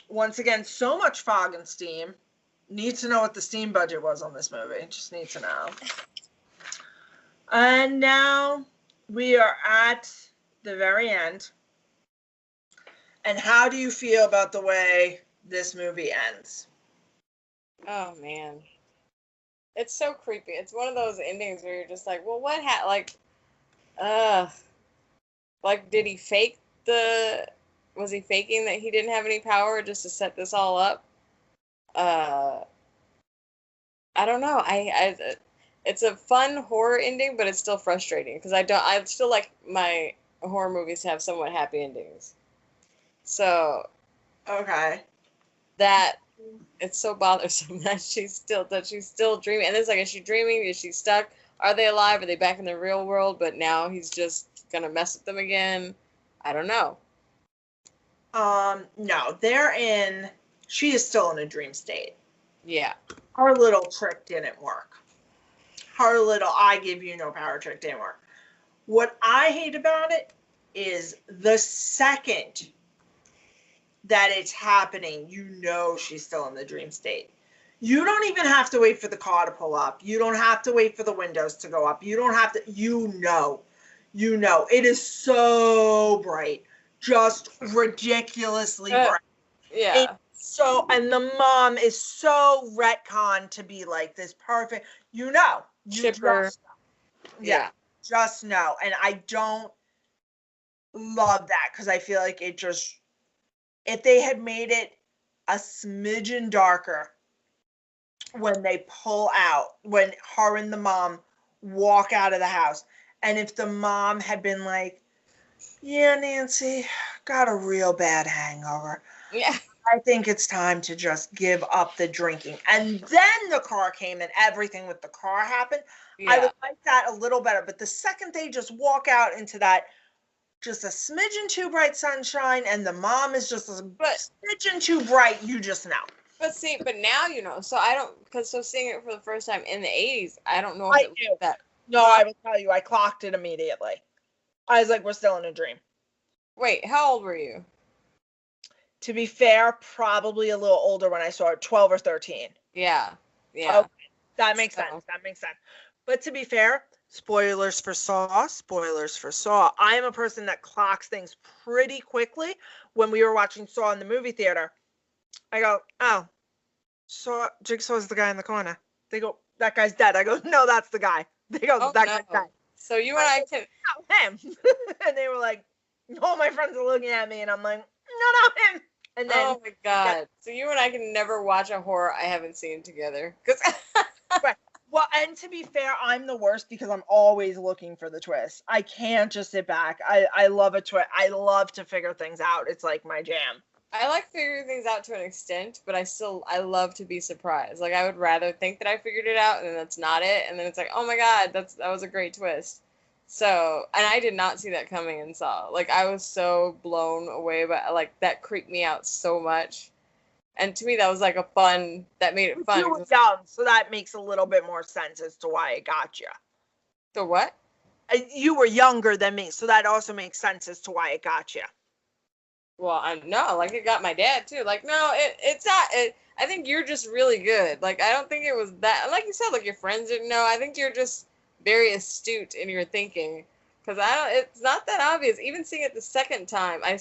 Once again, so much fog and steam. Need to know what the steam budget was on this movie. Just need to know. And now we are at the very end. And how do you feel about the way this movie ends? Oh, man. It's so creepy. It's one of those endings where you're just like, well, what like, did he fake was he faking that he didn't have any power just to set this all up? I don't know. It's a fun horror ending, but it's still frustrating because I still like my horror movies to have somewhat happy endings. So, okay, that it's so bothersome that she's still dreaming. And it's like, is she dreaming? Is she stuck? Are they alive? Are they back in the real world? But now he's just gonna mess with them again. I don't know. No, she is still in a dream state. Yeah. Her little trick didn't work. Her little I give you no power trick didn't work. What I hate about it is the second that it's happening, she's still in the dream state. You don't even have to wait for the car to pull up. You don't have to wait for the windows to go up. You don't have to, it is so bright, just ridiculously bright. Yeah. And the mom is so retconned to be like this perfect, Chipper. Just know. And I don't love that because I feel like if they had made it a smidgen darker when they pull out, when her and the mom walk out of the house, and if the mom had been like, yeah, Nancy, got a real bad hangover. Yeah. I think it's time to just give up the drinking. And then the car came and everything with the car happened. Yeah. I would like that a little better. But the second they just walk out into that just a smidgen too bright sunshine and the mom is just a smidgen too bright, you just know. But now so seeing it for the first time in the 80s, I don't know if it was that. No, I will tell you, I clocked it immediately. I was like, we're still in a dream. Wait, how old were you? To be fair, probably a little older when I saw it, 12 or 13. Yeah. Okay. That makes sense. But to be fair, spoilers for Saw. I am a person that clocks things pretty quickly. When we were watching Saw in the movie theater, I go, oh, Jigsaw's the guy in the corner. They go, that guy's dead. I go, no, that's the guy. They go, that guy's dead. So you and I can... No, him. And they were like, all my friends are looking at me, and I'm like, no, him. And then, oh my God. So you and I can never watch a horror I haven't seen together. Right. Well, and to be fair, I'm the worst because I'm always looking for the twist. I can't just sit back. I love a twist. I love to figure things out. It's like my jam. I like figuring things out to an extent, but I love to be surprised. Like I would rather think that I figured it out and then that's not it, and then it's like, oh my god, that was a great twist. So, and I did not see that coming in Saw. Like I was so blown away by like that creeped me out so much. And to me that was like that made it fun. You were young, so that makes a little bit more sense as to why it got you. So what? You were younger than me, so that also makes sense as to why it got you. Well, no, like it got my dad too. Like, no, it's not. I think you're just really good. Like, I don't think it was that. Like you said, like your friends didn't know. I think you're just very astute in your thinking. Because it's not that obvious. Even seeing it the second time, I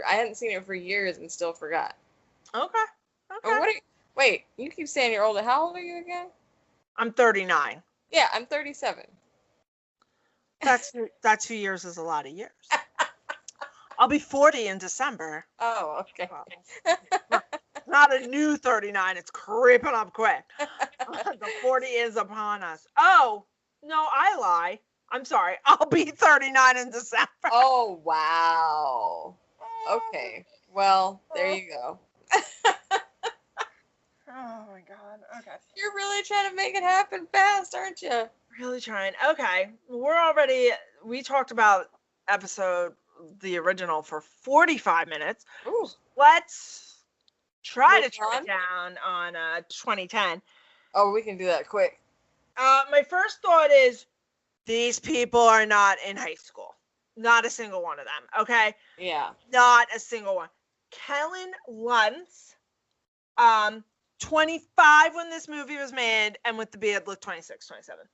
hadn't seen it for years and still forgot. Okay. Oh, wait, you keep saying you're older. How old are you again? I'm 39. Yeah, I'm 37. That's 2 years is a lot of years. I'll be 40 in December. Oh, okay. Not a new 39. It's creeping up quick. The 40 is upon us. Oh, no, I lie. I'm sorry. I'll be 39 in December. Oh, wow. Okay. Well, there you go. Oh, my God. Okay. You're really trying to make it happen fast, aren't you? Really trying. Okay. We talked about the original for 45 minutes. Ooh. Let's try Move to trim on? it down on 2010. Oh, we can do that quick. My first thought is these people are not in high school. Not a single one of them. Okay. Yeah. Not a single one. Kellen Lutz, 25 when this movie was made, and with the beard looked 26, 27.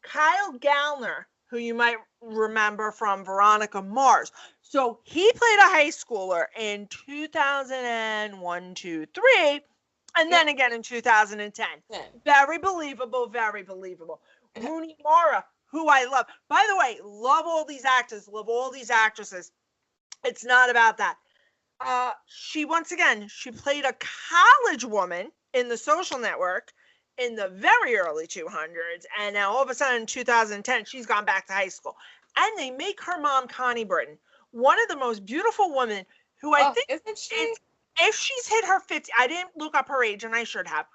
Kyle Gallner, who you might remember from Veronica Mars. So he played a high schooler in 2001, 2, 3, and then again in 2010. Very believable, very believable. Rooney Mara, who I love. By the way, love all these actors, love all these actresses. It's not about that. She played a college woman in The Social Network in the very early 200s, and now all of a sudden in 2010 she's gone back to high school, and they make her mom Connie Britton one of the most beautiful women who I think isn't she? If she's hit her 50s, I didn't look up her age and I should have,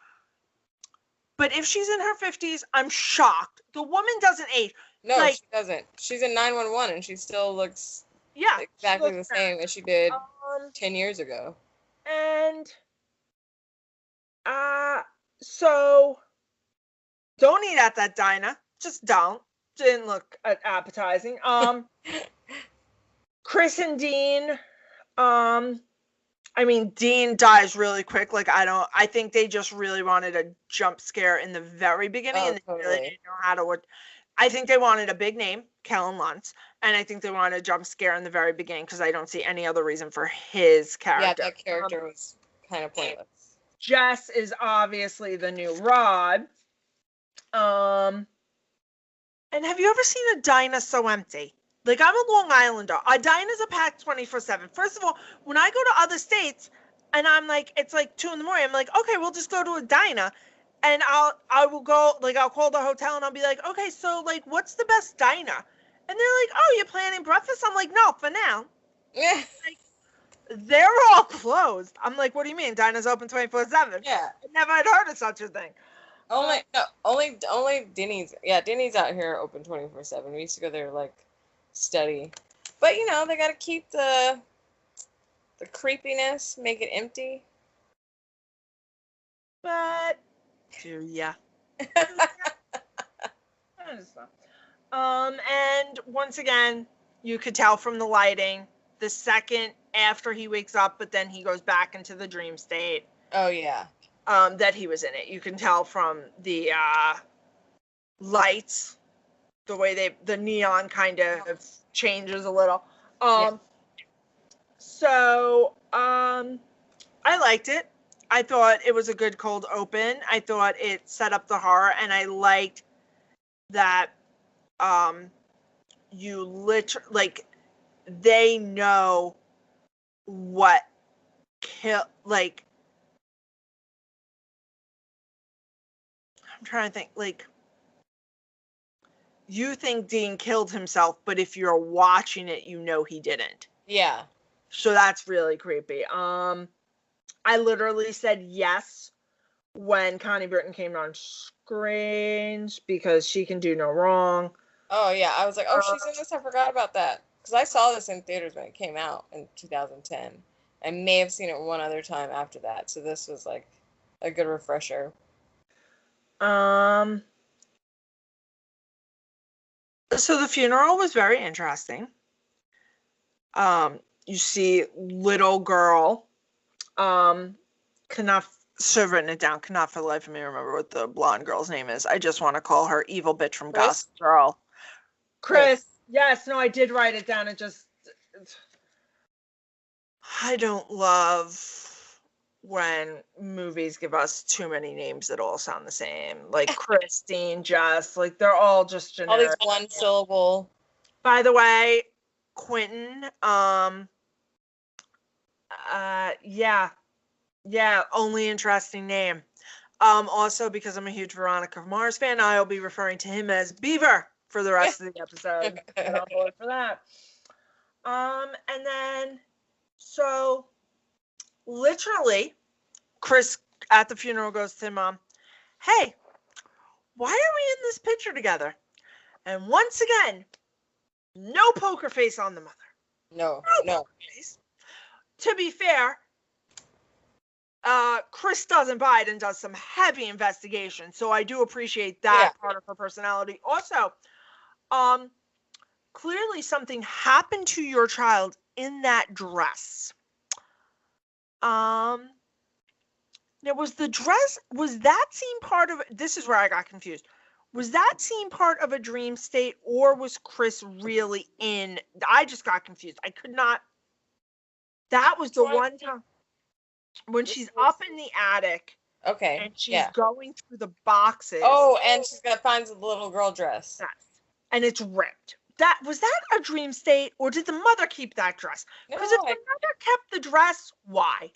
but if she's in her 50s, I'm shocked. The woman doesn't age. No, she doesn't. She's in 911 and she still looks exactly the same as she did 10 years ago. And so don't eat at that diner. Just don't. Didn't look appetizing. Chris and Dean. Dean dies really quick. Like I think they just really wanted a jump scare in the very beginning, and they really didn't know how to work. I think they wanted a big name, Kellen Lutz, and I think they wanted a jump scare in the very beginning because I don't see any other reason for his character. Yeah, that character was kind of pointless. Jess is obviously the new Rod. And have you ever seen a diner so empty? Like, I'm a Long Islander. Our diners are packed 24/7. First of all, when I go to other states and I'm like, it's like 2 a.m, I'm like, okay, we'll just go to a diner. And I will go, like, I'll call the hotel and I'll be like, okay, so, like, what's the best diner? And they're like, oh, you're planning breakfast? I'm like, no, for now. Yeah. Like, they're all closed. I'm like, what do you mean? Diners open 24/7? Yeah. I never had heard of such a thing. Only Denny's. Yeah, Denny's out here open 24/7. We used to go there, like, study. But, they got to keep the creepiness, make it empty. But do ya? And once again, you could tell from the lighting the second after he wakes up, but then he goes back into the dream state. Oh yeah. That he was in it. You can tell from the lights, the way the neon kind of changes a little. So I liked it. I thought it was a good cold open. I thought it set up the horror, and I liked that they know what I'm trying to think, like, you think Dean killed himself, but if you're watching it, you know he didn't. Yeah. So that's really creepy. I literally said yes when Connie Britton came on screen because she can do no wrong. Oh yeah, I was like, oh, she's in this. I forgot about that because I saw this in theaters when it came out in 2010. I may have seen it one other time after that, so this was like a good refresher. So the funeral was very interesting. You see little girl, cannot, should have written it down, cannot for the life of me remember what the blonde girl's name is. I just want to call her evil bitch from Gossip Girl. Chris. Yes, no, I did write it down. I don't love when movies give us too many names that all sound the same. Like Christine, Jess, like they're all just generic. All these one syllable. By the way, Quentin, yeah, only interesting name. Also, because I'm a huge Veronica Mars fan, I'll be referring to him as Beaver for the rest of the episode. Get on board for that. And then, so, literally, Chris at the funeral goes to Mom, hey, why are we in this picture together? And once again, no poker face on the mother. No. Poker face. To be fair, Chris doesn't buy it and does some heavy investigation, so I do appreciate that part of her personality. Also, clearly something happened to your child in that dress. Now, was that scene part of, this is where I got confused. Was that scene part of a dream state, or was Chris really in? I just got confused. I could not. That was the one time when she's up in the attic. Okay. And she's going through the boxes. Oh, and finds a little girl dress. Yes. And it's ripped. Was that a dream state, or did the mother keep that dress? Because if the mother kept the dress, why?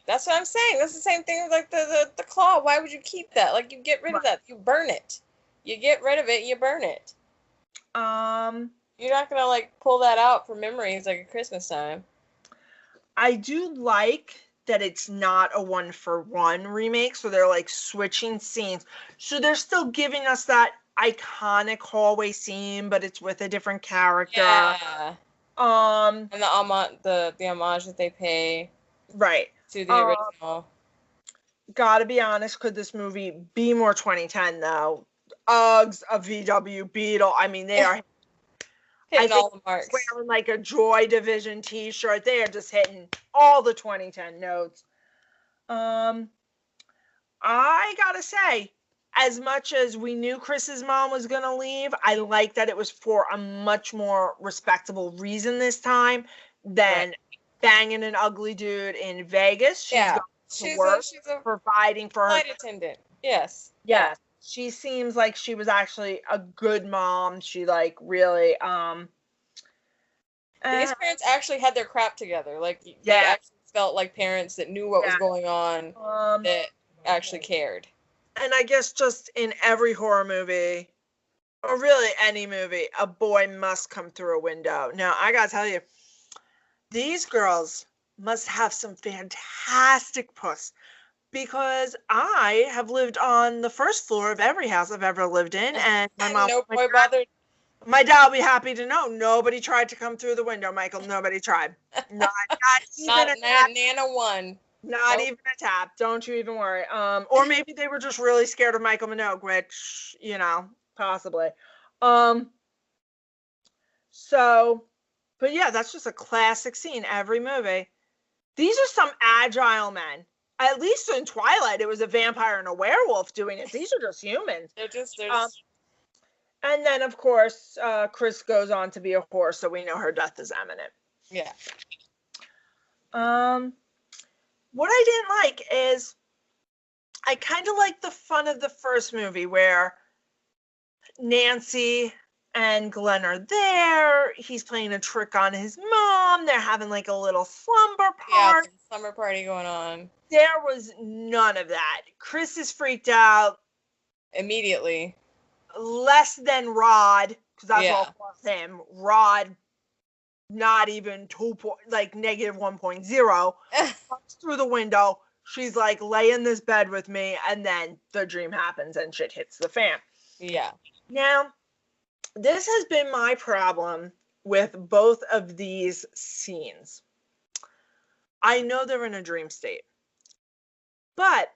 That's what I'm saying. That's the same thing with like the claw. Why would you keep that? Like, you get rid of that. You burn it. You get rid of it. You burn it. You're not gonna like pull that out for memories like at Christmas time. I do like that it's not a 1-for-1 remake, so they're like switching scenes. So they're still giving us that iconic hallway scene, but it's with a different character. Yeah. And the homage that they pay. Right. To the original. Gotta be honest, could this movie be more 2010 though? Uggs, a VW Beetle. I mean, they are hitting all the marks. Wearing like a Joy Division t-shirt. They are just hitting all the 2010 notes. I gotta say, as much as we knew Chris's mom was gonna leave, I like that it was for a much more respectable reason this time than banging an ugly dude in Vegas. She's providing for her flight attendant. Yes. Yes. She seems like she was actually a good mom. She like really these parents actually had their crap together. Like they actually felt like parents that knew what was going on, that actually cared. And I guess just in every horror movie, or really any movie, a boy must come through a window. Now, I gotta tell you, these girls must have some fantastic puss, because I have lived on the first floor of every house I've ever lived in, and my mom, no boy bothered. My dad will be happy to know nobody tried to come through the window, Michael. Nobody tried. Not even a tap. Nana one. Not even a tap. Don't you even worry. Or maybe they were just really scared of Michael Minogue, which, possibly. So, but yeah, that's just a classic scene. Every movie. These are some agile men. At least in Twilight, it was a vampire and a werewolf doing it. These are just humans. They're just. And then, of course, Chris goes on to be a whore, so we know her death is imminent. Yeah. What I didn't like is I kind of like the fun of the first movie where Nancy and Glenn are there. He's playing a trick on his mom. They're having like a little slumber party. Yeah, slumber party going on. There was none of that. Chris is freaked out. Immediately. Less than Rod, because that's all for him. Rod not even negative 1.0, comes through the window. She's like, lay in this bed with me, and then the dream happens and shit hits the fan. Yeah. Now, this has been my problem with both of these scenes. I know they're in a dream state, but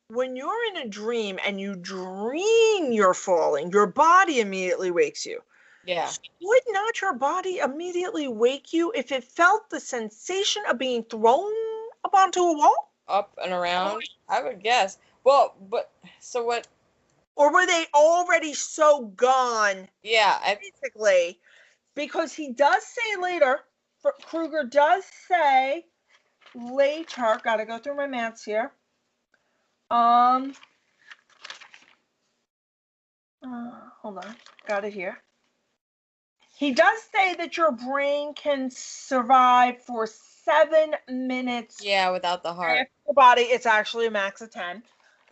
when you're in a dream and you dream you're falling, your body immediately wakes you. Yeah. Would not your body immediately wake you if it felt the sensation of being thrown up onto a wall? Up and around? I would guess. Well, but, so what? Or were they already so gone? Yeah. Basically, because he does say later, Krueger does say later, gotta go through my maths here. Hold on, got it here. He does say that your brain can survive for 7 minutes. Yeah, without the heart. Your body, it's actually a max of 10.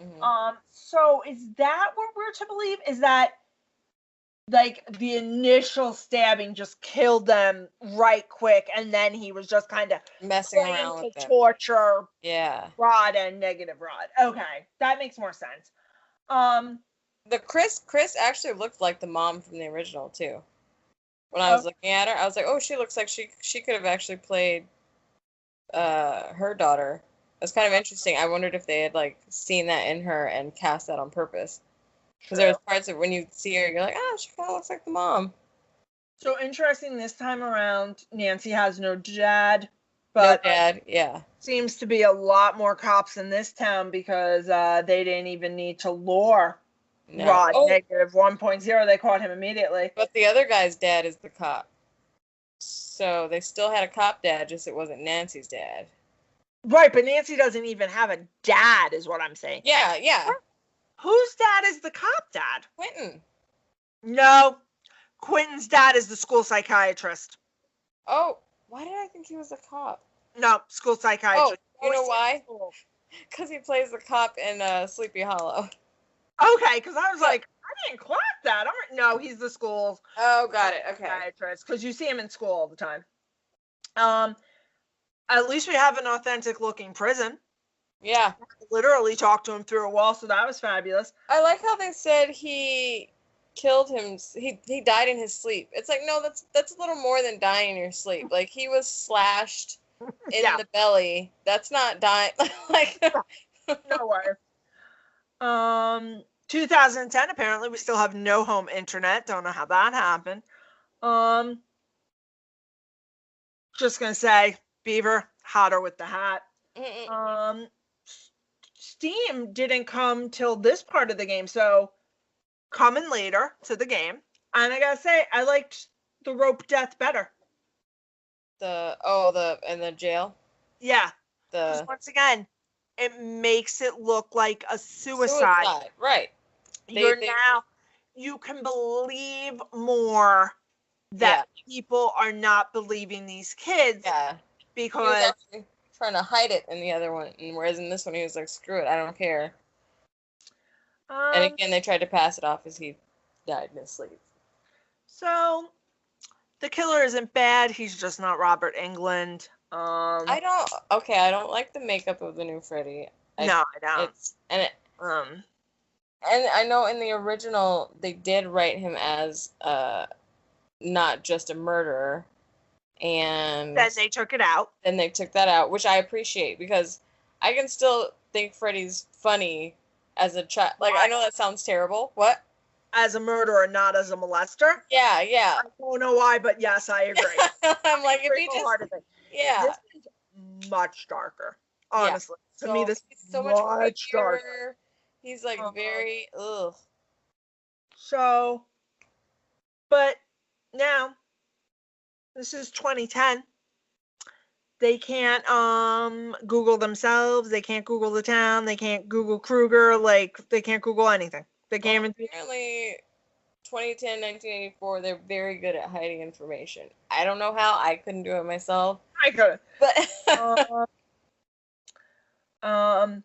Mm-hmm. So is that what we're to believe? Is that like the initial stabbing just killed them right quick, and then he was just kind of messing around with them. Torture, yeah, rod and negative rod. Okay, that makes more sense. The Chris actually looked like the mom from the original too. When I was looking at her, I was like, oh, she looks like she could have actually played her daughter. It's kind of interesting. I wondered if they had like seen that in her and cast that on purpose. Because there's parts of when you see her, you're like, oh, she kind of looks like the mom. So interesting. This time around, Nancy has no dad, but no dad. Yeah, seems to be a lot more cops in this town because they didn't even need to lure Rod negative 1.0. They caught him immediately. But the other guy's dad is the cop, so they still had a cop dad, just it wasn't Nancy's dad. Right, but Nancy doesn't even have a dad, is what I'm saying. Yeah, yeah. Whose dad is the cop dad? Quentin. No. Quentin's dad is the school psychiatrist. Oh, why did I think he was a cop? No, school psychiatrist. Oh, you know why? Because he plays the cop in Sleepy Hollow. Okay, because I was like, I didn't clock that. No, he's the school. Oh, got it. Okay. Psychiatrist, because you see him in school all the time. At least we have an authentic looking prison. Yeah. I literally talked to him through a wall, so that was fabulous. I like how they said he killed him. He died in his sleep. It's like, no, that's a little more than dying in your sleep. Like, he was slashed in the belly. That's not dying. Like, no worries. 2010, apparently we still have no home internet. Don't know how that happened. Just gonna say, Beaver, hotter with the hat. Steam didn't come till this part of the game, so coming later to the game. And I gotta say, I liked the rope death better. In the jail? Yeah. Once again, it makes it look like a suicide. Right. You can believe more that people are not believing these kids. Yeah. Because trying to hide it in the other one, and whereas in this one he was like, screw it, I don't care. And again, they tried to pass it off as he died in his sleep. So the killer isn't bad, he's just not Robert Englund. I don't like the makeup of the new Freddy. I don't. And I know in the original they did write him as not just a murderer. And then they took it out. Then they took that out, which I appreciate because I can still think Freddy's funny as a child. Like, I know that sounds terrible. What? As a murderer, not as a molester? Yeah. I don't know why, but yes, I agree. I'm like, if he just... Yeah. This is much darker, honestly. Yeah. To me, this is so much darker. He's like very, ugh. So, but now... This is 2010. They can't Google themselves. They can't Google the town. They can't Google Krueger. Like, they can't Google anything. They can't even... Apparently, 2010, 1984, they're very good at hiding information. I don't know how. I couldn't do it myself. I could. But... And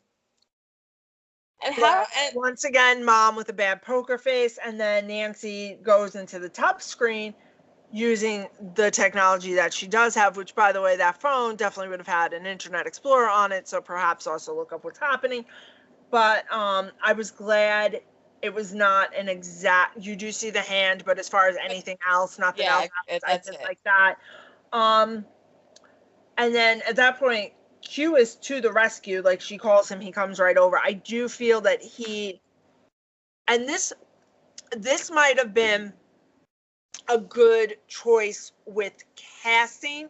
how... And once again, Mom with a bad poker face, and then Nancy goes into the top screen. using the technology that she does have, which, by the way, that phone definitely would have had an Internet Explorer on it, so perhaps also look up what's happening. But I was glad it was not an exact, you do see the hand, but as far as anything else, nothing else happens. I just like that. And then at that point, Q is to the rescue. Like, she calls him, he comes right over. I do feel that and this might have been a good choice with casting,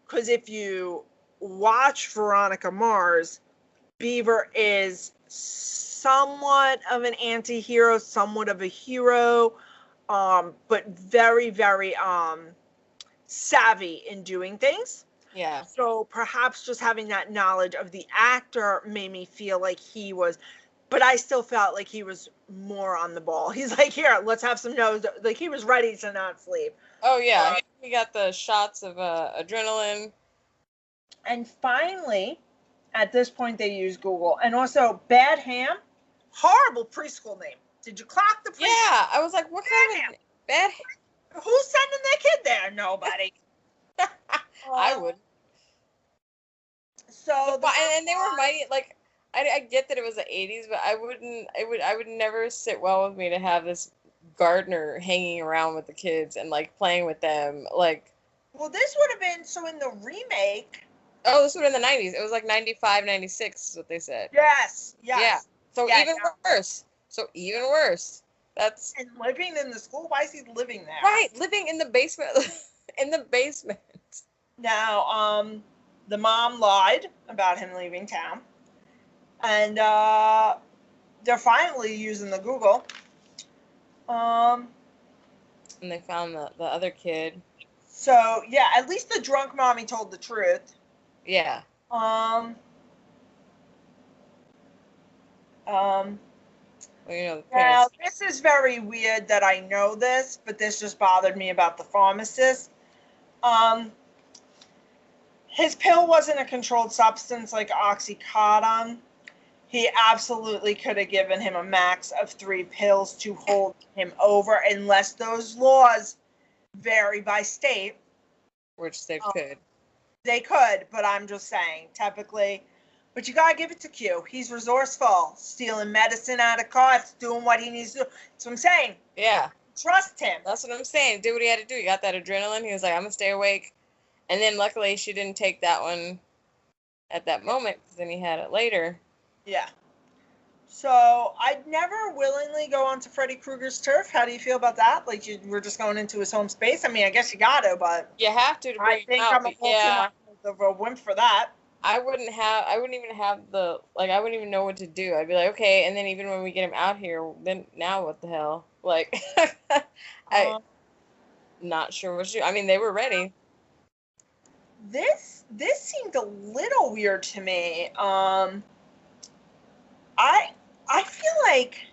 because if you watch Veronica Mars, Beaver is somewhat of an anti-hero, somewhat of a hero, but very, very savvy in doing things. Yeah. So perhaps just having that knowledge of the actor made me feel like he was, but I still felt like he was more on the ball. He's like, here, let's have some nose. Like, he was ready to not sleep. Oh, yeah. He got the shots of adrenaline. And finally, at this point, they use Google. And also, Bad Ham, horrible preschool name. Did you clock the preschool? Yeah, I was like, what kind of Bad Ham? Who's sending their kid there? Nobody. I would. So, and they were mighty, like, I get that it was the 80s, but I would never sit well with me to have this gardener hanging around with the kids and, like, playing with them, like. Well, this would have been, so in the remake. Oh, this would have been the 90s. It was like 95, 96 is what they said. Yes. Yeah. So even worse. So even worse. That's. And living in the school? Why is he living there? Right, living in the basement. In the basement. Now, the mom lied about him leaving town. And they're finally using the Google. And they found the other kid. So, yeah, at least the drunk mommy told the truth. Yeah. Well, you know, now, this is very weird that I know this, but this just bothered me about the pharmacist. His pill wasn't a controlled substance like Oxycontin. He absolutely could have given him a max of 3 pills to hold him over, unless those laws vary by state. Which they could. They could, but I'm just saying, typically. But you gotta give it to Q. He's resourceful, stealing medicine out of carts, doing what he needs to do. That's what I'm saying. Yeah. Trust him. That's what I'm saying. Do what he had to do. He got that adrenaline. He was like, I'm gonna stay awake. And then luckily she didn't take that one at that moment, because then he had it later. Yeah. So I'd never willingly go onto Freddy Krueger's turf. How do you feel about that? Like, we're just going into his home space? I mean, I guess you got to, but you have to bring I think I'm a of a wimp for that. I wouldn't even have I wouldn't even know what to do. I'd be like, okay, and then even when we get him out here, then now what the hell? Like, I'm not sure what to do. I mean, they were ready. This seemed a little weird to me. I feel like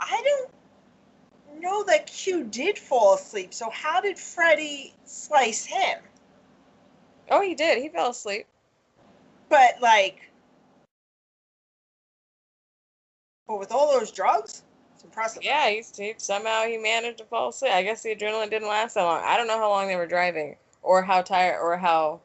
I don't know that Q did fall asleep. So how did Freddy slice him? Oh, he did. He fell asleep. But with all those drugs, it's impressive. Yeah, somehow he managed to fall asleep. I guess the adrenaline didn't last that long. I don't know how long they were driving, or how tired, or how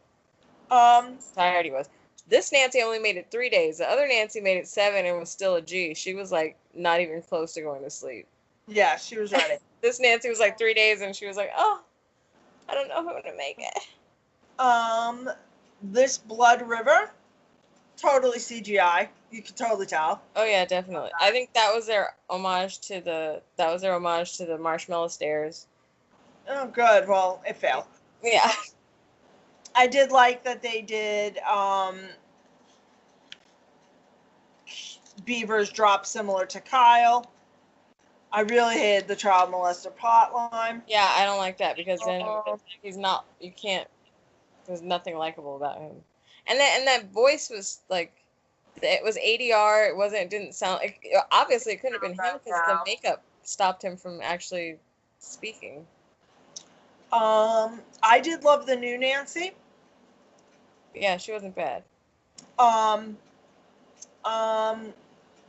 tired he was. This Nancy only made it 3 days. The other Nancy made it 7 and was still a G. She was like not even close to going to sleep. Yeah, she was ready. This Nancy was like 3 days and she was like, oh, I don't know if I'm gonna make it. This Blood River, totally CGI. You can totally tell. Oh yeah, definitely. I think that was their homage to the Marshmallow Stairs. Oh, good. Well, it failed. Yeah. I did like that they did Beaver's drop similar to Kyle. I really hated the child molester plotline. Yeah, I don't like that, because then there's nothing likable about him. And that voice was like, it was ADR. It didn't sound like, obviously it couldn't have been him, because the makeup stopped him from actually speaking. I did love the new Nancy. Yeah, she wasn't bad.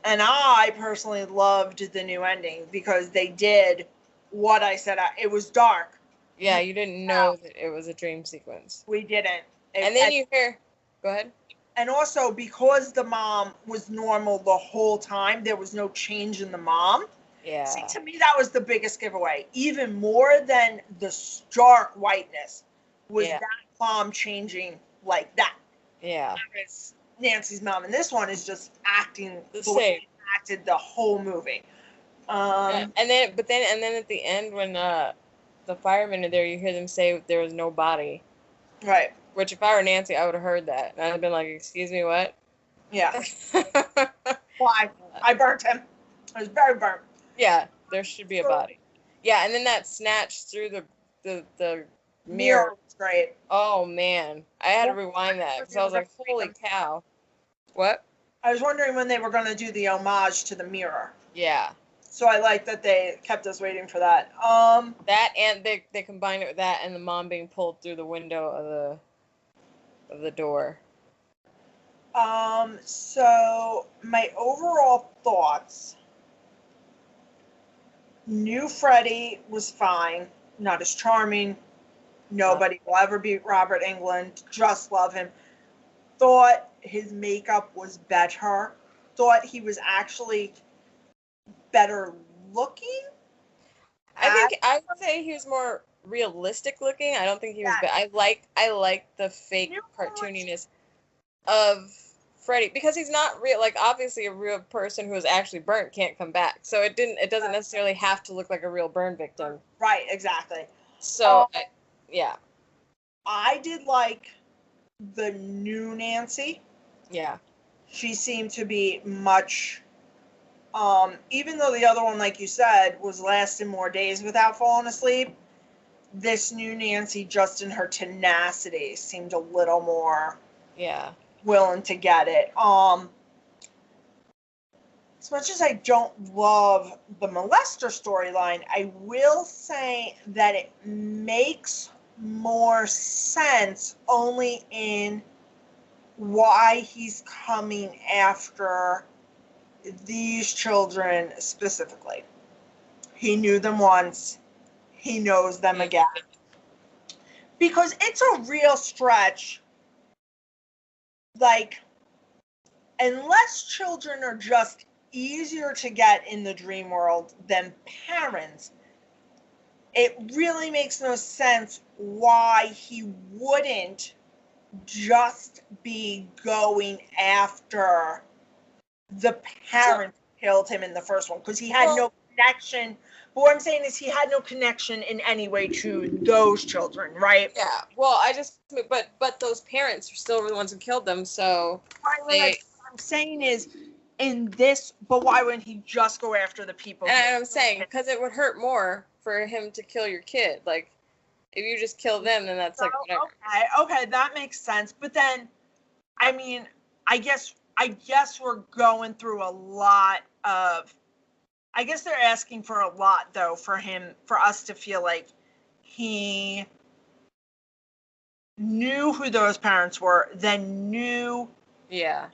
And I personally loved the new ending because they did what I said. It was dark. Yeah, you didn't know that it was a dream sequence. We didn't. And then you hear, go ahead. And also, because the mom was normal the whole time, there was no change in the mom. Yeah. See, to me, that was the biggest giveaway. Even more than the stark whiteness was that mom changing like that. Yeah. Whereas Nancy's mom in this one is just acting the way same. she acted the whole movie. And then at the end when the firemen are there, you hear them say there was no body. Right. Which, if I were Nancy, I would have heard that. And I'd have been like, excuse me, what? Yeah. Why? I burnt him. I was very burnt. Yeah, there should be a body. Yeah, and then that snatch through the mirror was great. Oh, man. I had to rewind that because I was like, holy cow. What? I was wondering when they were going to do the homage to the mirror. Yeah. So I like that they kept us waiting for that. That, and they combined it with that and the mom being pulled through the window of the door. So my overall thoughts. New Freddy was fine. Not as charming. Nobody will ever beat Robert Englund. Just love him. Thought his makeup was better. Thought he was actually better looking. I would say he was more realistic looking. I don't think he was bad. I like the fake cartooniness of Freddy because he's not real. Like, obviously a real person who was actually burnt can't come back. So it doesn't necessarily have to look like a real burn victim. Right, exactly. So yeah. I did like the new Nancy. Yeah. She seemed to be much even though the other one, like you said, was lasting more days without falling asleep, this new Nancy, just in her tenacity, seemed a little more willing to get it. As much as I don't love the molester storyline, I will say that it makes more sense only in why he's coming after these children specifically. He knew them once. He knows them again. Because it's a real stretch. Like, unless children are just easier to get in the dream world than parents, it really makes no sense why he wouldn't just be going after the parent who killed him in the first one, because he had no connection. But what I'm saying is he had no connection in any way to those children, right? Yeah. Well, but those parents are still the ones who killed them, so what I'm saying is, in this, but why wouldn't he just go after the people? And I'm saying, because it would hurt more for him to kill your kid. Like, if you just kill them, then that's like whatever. Okay, that makes sense. But then, I mean, I guess we're going through a lot of. I guess they're asking for a lot, though, for us to feel like he knew who those parents were, then knew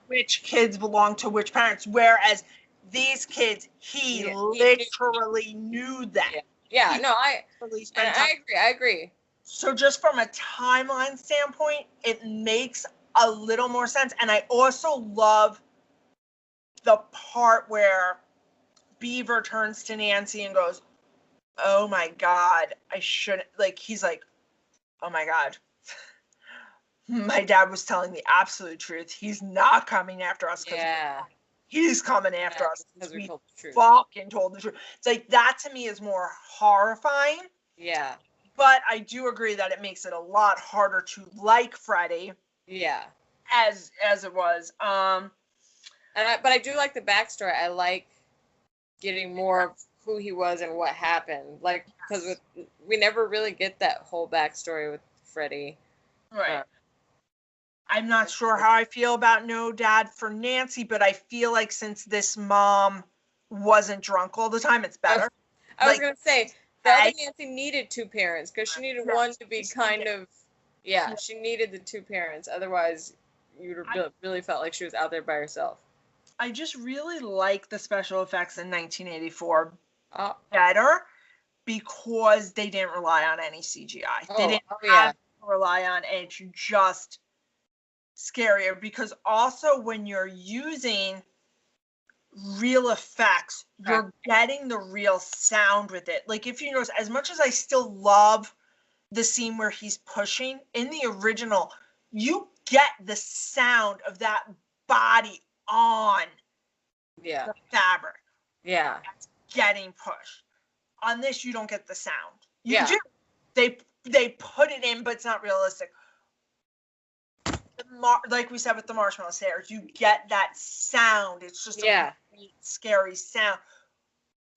which kids belonged to which parents. Whereas these kids, he literally knew them. Yeah, no, I agree. So just from a timeline standpoint, it makes a little more sense. And I also love the part where Beaver turns to Nancy and goes, "Oh my God, I shouldn't," like, he's like, "Oh my God, my dad was telling the absolute truth. He's not coming after us. He's coming after us because we fucking told the truth." It's like, that to me is more horrifying. Yeah. But I do agree that it makes it a lot harder to like Freddy. Yeah. As it was. But I do like the backstory. I like getting more of who he was and what happened. Like, because we never really get that whole backstory with Freddy. Right. I'm not sure how I feel about no dad for Nancy, but I feel like since this mom wasn't drunk all the time, it's better. I was going to say, the other Nancy needed two parents, because she needed one to be kind of, she needed the two parents. Otherwise, you would have really felt like she was out there by herself. I just really like the special effects in 1984 better because they didn't rely on any CGI. They didn't have to rely on it. It's just scarier because also when you're using real effects, you're getting the real sound with it. Like if you notice, as much as I still love the scene where he's pushing, in the original, you get the sound of that body on the fabric. Yeah. Getting pushed. On this, you don't get the sound. You do. They put it in, but it's not realistic. Like we said with the marshmallow stairs, you get that sound. It's just a really scary sound.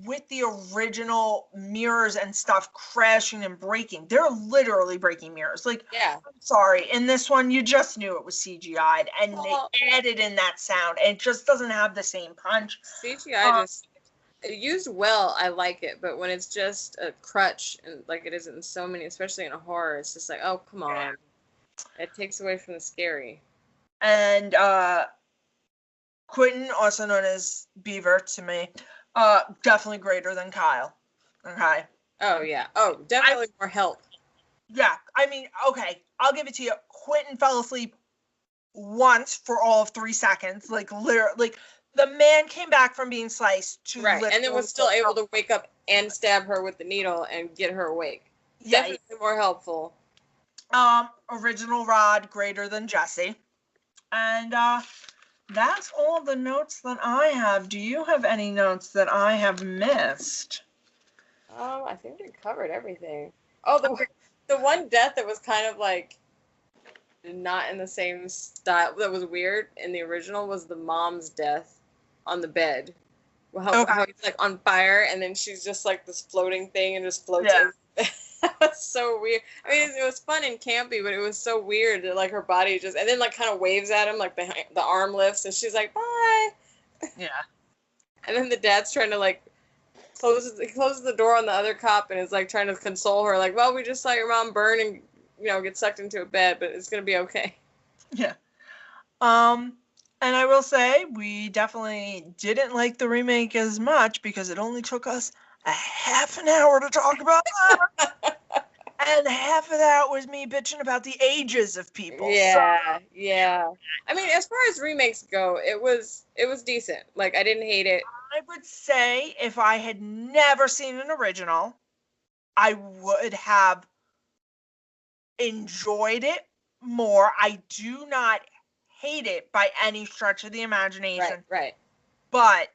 With the original mirrors and stuff crashing and breaking, they're literally breaking mirrors. Like, I'm sorry, in this one, you just knew it was CGI'd, and they added in that sound, and it just doesn't have the same punch. CGI used well, I like it, but when it's just a crutch, and like it is in so many, especially in a horror, it's just like, oh, come on. It takes away from the scary. And Quentin, also known as Beaver to me, definitely greater than Kyle. Okay. Oh, yeah. Oh, definitely more help. Yeah. I mean, okay, I'll give it to you. Quentin fell asleep once for all of 3 seconds. Like, literally, like, the man came back from being sliced to and then was still able to wake up and stab her with the needle and get her awake. Yeah. Definitely more helpful. Original Rod, greater than Jesse. And, that's all the notes that I have. Do you have any notes that I have missed? I think we covered everything. Oh, the one death that was kind of like not in the same style, that was weird in the original, was the mom's death on the bed. How he's like on fire and then she's just like this floating thing and just floats in. That was so weird. I mean, it was fun and campy, but it was so weird that like her body just, and then like kind of waves at him, like the arm lifts, and she's like, bye. Yeah. And then the dad's trying to like closes the door on the other cop and is like trying to console her, like, well, we just saw your mom burn and get sucked into a bed, but it's gonna be okay. Yeah. And I will say we definitely didn't like the remake as much because it only took us a half an hour to talk about that. And half of that was me bitching about the ages of people. Yeah. I mean, as far as remakes go, it was decent. Like, I didn't hate it. I would say if I had never seen an original, I would have enjoyed it more. I do not hate it by any stretch of the imagination. Right. But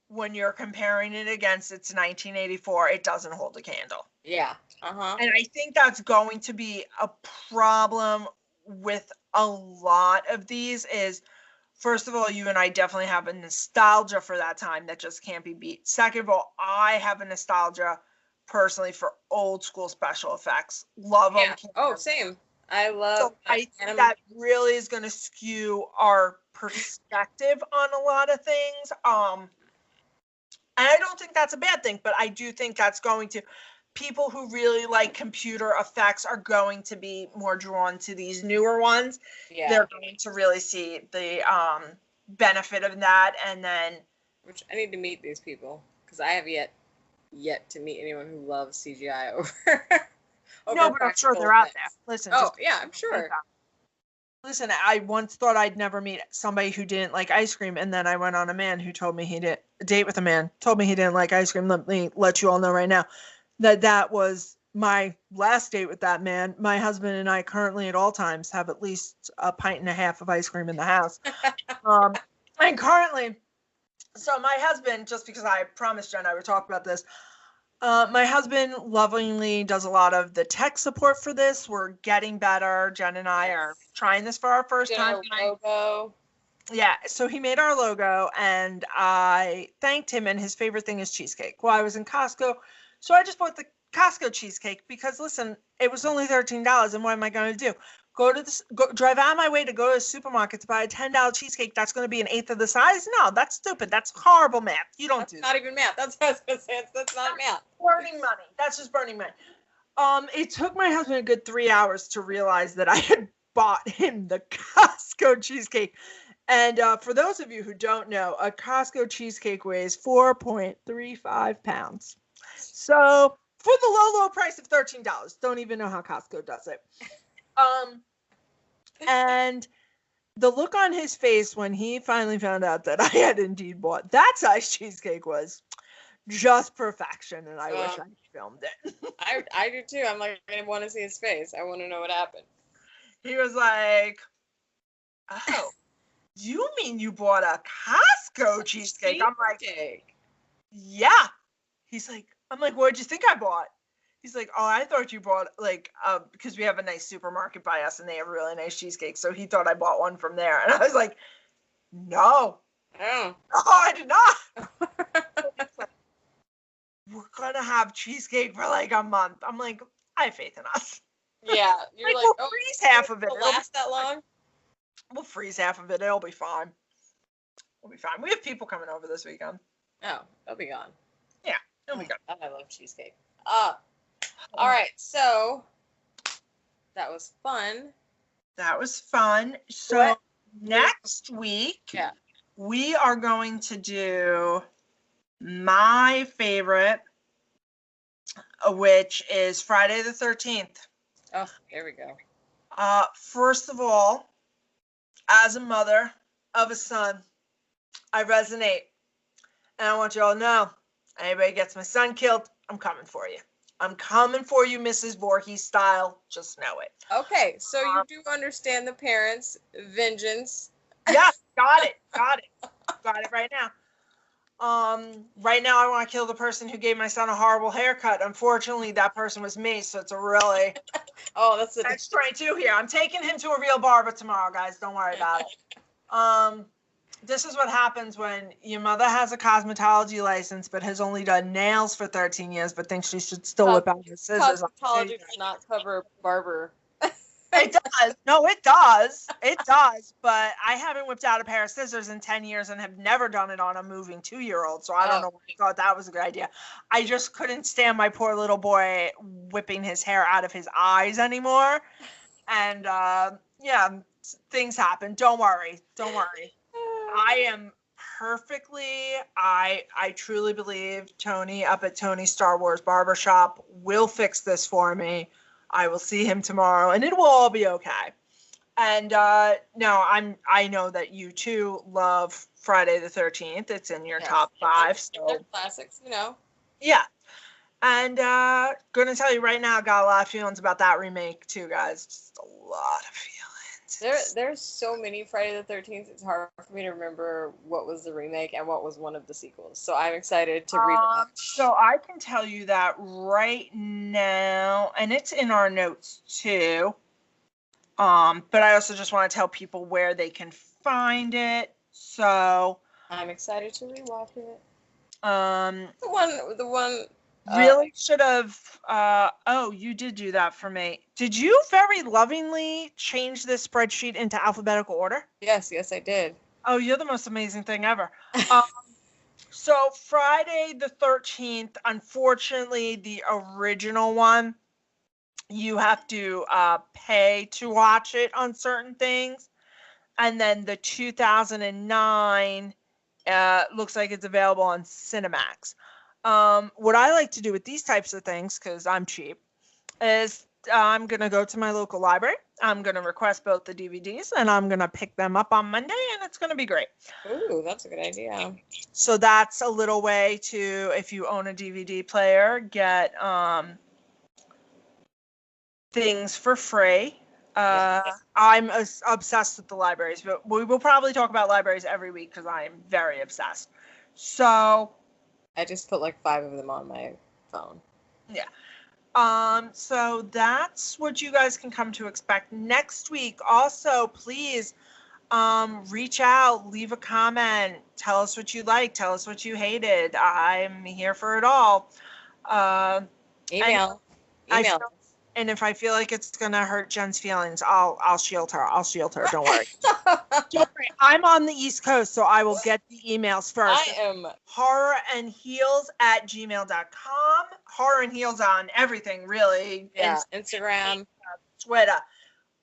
when you're comparing it against its 1984, it doesn't hold a candle. Yeah. And I think that's going to be a problem with a lot of these is, first of all, you and I definitely have a nostalgia for that time that just can't be beat. Second of all, I have a nostalgia personally for old school special effects. Love them. Oh, same. I love. So I think that really is going to skew our perspective on a lot of things. And I don't think that's a bad thing, but I do think that's going to, people who really like computer effects are going to be more drawn to these newer ones. Yeah. They're going to really see the benefit of that, and then. Which I need to meet these people because I have yet to meet anyone who loves CGI over. No, but I'm sure they're out there. Listen. Oh yeah, I'm sure. Listen, I once thought I'd never meet somebody who didn't like ice cream, and then I went on a man who told me he didn't date with a man, told me he didn't like ice cream. Let me let you all know right now that was my last date with that man. My husband and I currently at all times have at least a pint and a half of ice cream in the house. And currently, so my husband, just because I promised Jen I would talk about this, my husband lovingly does a lot of the tech support for this. We're getting better. Jen and I are trying this for our first time. Logo. Yeah, so he made our logo, and I thanked him, and his favorite thing is cheesecake. Well, I was in Costco, so I just bought the Costco cheesecake because, listen, it was only $13, and what am I going to do? Drive out of my way to go to the supermarket to buy a $10 cheesecake that's going to be an eighth of the size? No, that's stupid. That's horrible math. You don't do that. Not even math. That's what I was going to say. That's not math. Burning money. That's just burning money. It took my husband a good 3 hours to realize that I had bought him the Costco cheesecake. And for those of you who don't know, a Costco cheesecake weighs 4.35 pounds. So for the low price of $13, don't even know how Costco does it. And the look on his face when he finally found out that I had indeed bought that size cheesecake was just perfection, and I wish I filmed it. I do too. I'm like, I want to see his face. I want to know what happened. He was like, "Oh, you mean you bought a Costco cheesecake?" I'm like, "Yeah." He's like, I'm like, "What'd you think I bought?" He's like, "Oh, I thought you bought like because we have a nice supermarket by us and they have really nice cheesecakes, so he thought I bought one from there." And I was like, "No, oh, I did not." We're gonna have cheesecake for like a month. I'm like, I have faith in us. Yeah, you're like, we'll freeze half of it. It'll last that long? We'll freeze half of it. It'll be fine. We'll be fine. We have people coming over this weekend. Oh, they'll be gone. Yeah, it'll be gone. I love cheesecake. All right, so that was fun. That was fun. So next week, we are going to do my favorite, which is Friday the 13th. Oh, there we go. First of all, as a mother of a son, I resonate. And I want you all to know, anybody gets my son killed, I'm coming for you. I'm coming for you, Mrs. Voorhees style. Just know it. Okay, so you do understand the parents' vengeance. Yeah, got it. Got it right now. Right now I want to kill the person who gave my son a horrible haircut. Unfortunately, that person was me, so it's a really that's 22 here. I'm taking him to a real barber tomorrow, guys. Don't worry about it. This is what happens when your mother has a cosmetology license but has only done nails for 13 years but thinks she should still whip out the scissors. Cosmetology does not cover barber. It does. No, it does. It does. But I haven't whipped out a pair of scissors in 10 years and have never done it on a moving 2-year-old. So I don't know why I thought that was a good idea. I just couldn't stand my poor little boy whipping his hair out of his eyes anymore. And things happen. Don't worry. I am perfectly, I truly believe Tony up at Tony's Star Wars Barbershop will fix this for me. I will see him tomorrow, and it will all be okay. And I know that you too love Friday the 13th. It's in your top 5. So they're classics, you know. Yeah. And gonna tell you right now, I got a lot of feelings about that remake too, guys. Just a lot of feelings. There's so many Friday the 13th. It's hard for me to remember what was the remake and what was one of the sequels. So I'm excited to read it. So I can tell you that right now, and it's in our notes too. But I also just want to tell people where they can find it. So I'm excited to rewatch it. The one. Really should have. You did do that for me. Did you very lovingly change this spreadsheet into alphabetical order? Yes, I did. Oh, you're the most amazing thing ever. So Friday the 13th, unfortunately, the original one, you have to pay to watch it on certain things. And then the 2009 looks like it's available on Cinemax. What I like to do with these types of things, because I'm cheap, is I'm going to go to my local library. I'm going to request both the DVDs, and I'm going to pick them up on Monday, and it's going to be great. Ooh, that's a good idea. So that's a little way to, if you own a DVD player, get things for free. I'm obsessed with the libraries, but we will probably talk about libraries every week because I am very obsessed. So I just put like 5 of them on my phone. Yeah. So that's what you guys can come to expect next week. Also, please reach out, leave a comment, tell us what you like, tell us what you hated. I'm here for it all. Email. And if I feel like it's gonna hurt Jen's feelings, I'll shield her. Don't worry. Don't worry. I'm on the East Coast, so I will get the emails first. I am HorrorNHeels@gmail.com. HorrorNHeels on everything, really. Yeah, Instagram, Twitter.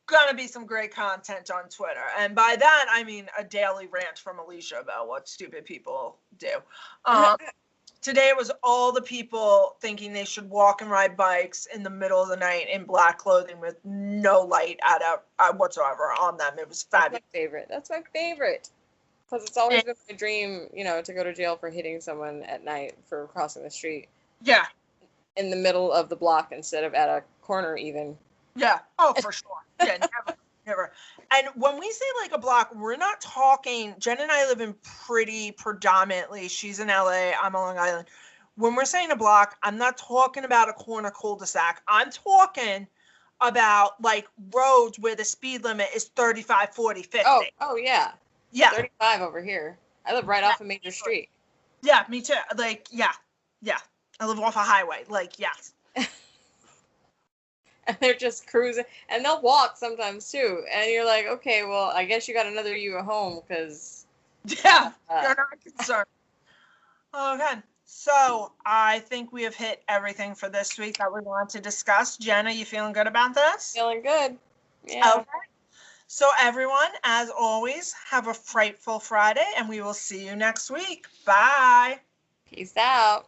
gonna be some great content on Twitter. And by that, I mean a daily rant from Elicia about what stupid people do. Today it was all the people thinking they should walk and ride bikes in the middle of the night in black clothing with no light whatsoever on them. It was fabulous. That's my favorite. Because it's always been my dream, to go to jail for hitting someone at night for crossing the street. Yeah. In the middle of the block instead of at a corner even. Yeah. Oh, for sure. Yeah, never. And when we say like a block, we're not talking, Jen and I live in pretty predominantly, she's in LA, I'm on Long Island. When we're saying a block, I'm not talking about a corner cul-de-sac. I'm talking about like roads where the speed limit is 35, 40, 50. Oh yeah. Yeah. 35 over here. I live right off a major street. Yeah, me too. Like, yeah. I live off a highway. Like, yes. And they're just cruising. And they'll walk sometimes, too. And you're like, okay, well, I guess you got another you at home, because... Yeah, you're not concerned. Okay. So, I think we have hit everything for this week that we wanted to discuss. Jen, are you feeling good about this? Feeling good. Yeah. Okay. So, everyone, as always, have a frightful Friday, and we will see you next week. Bye. Peace out.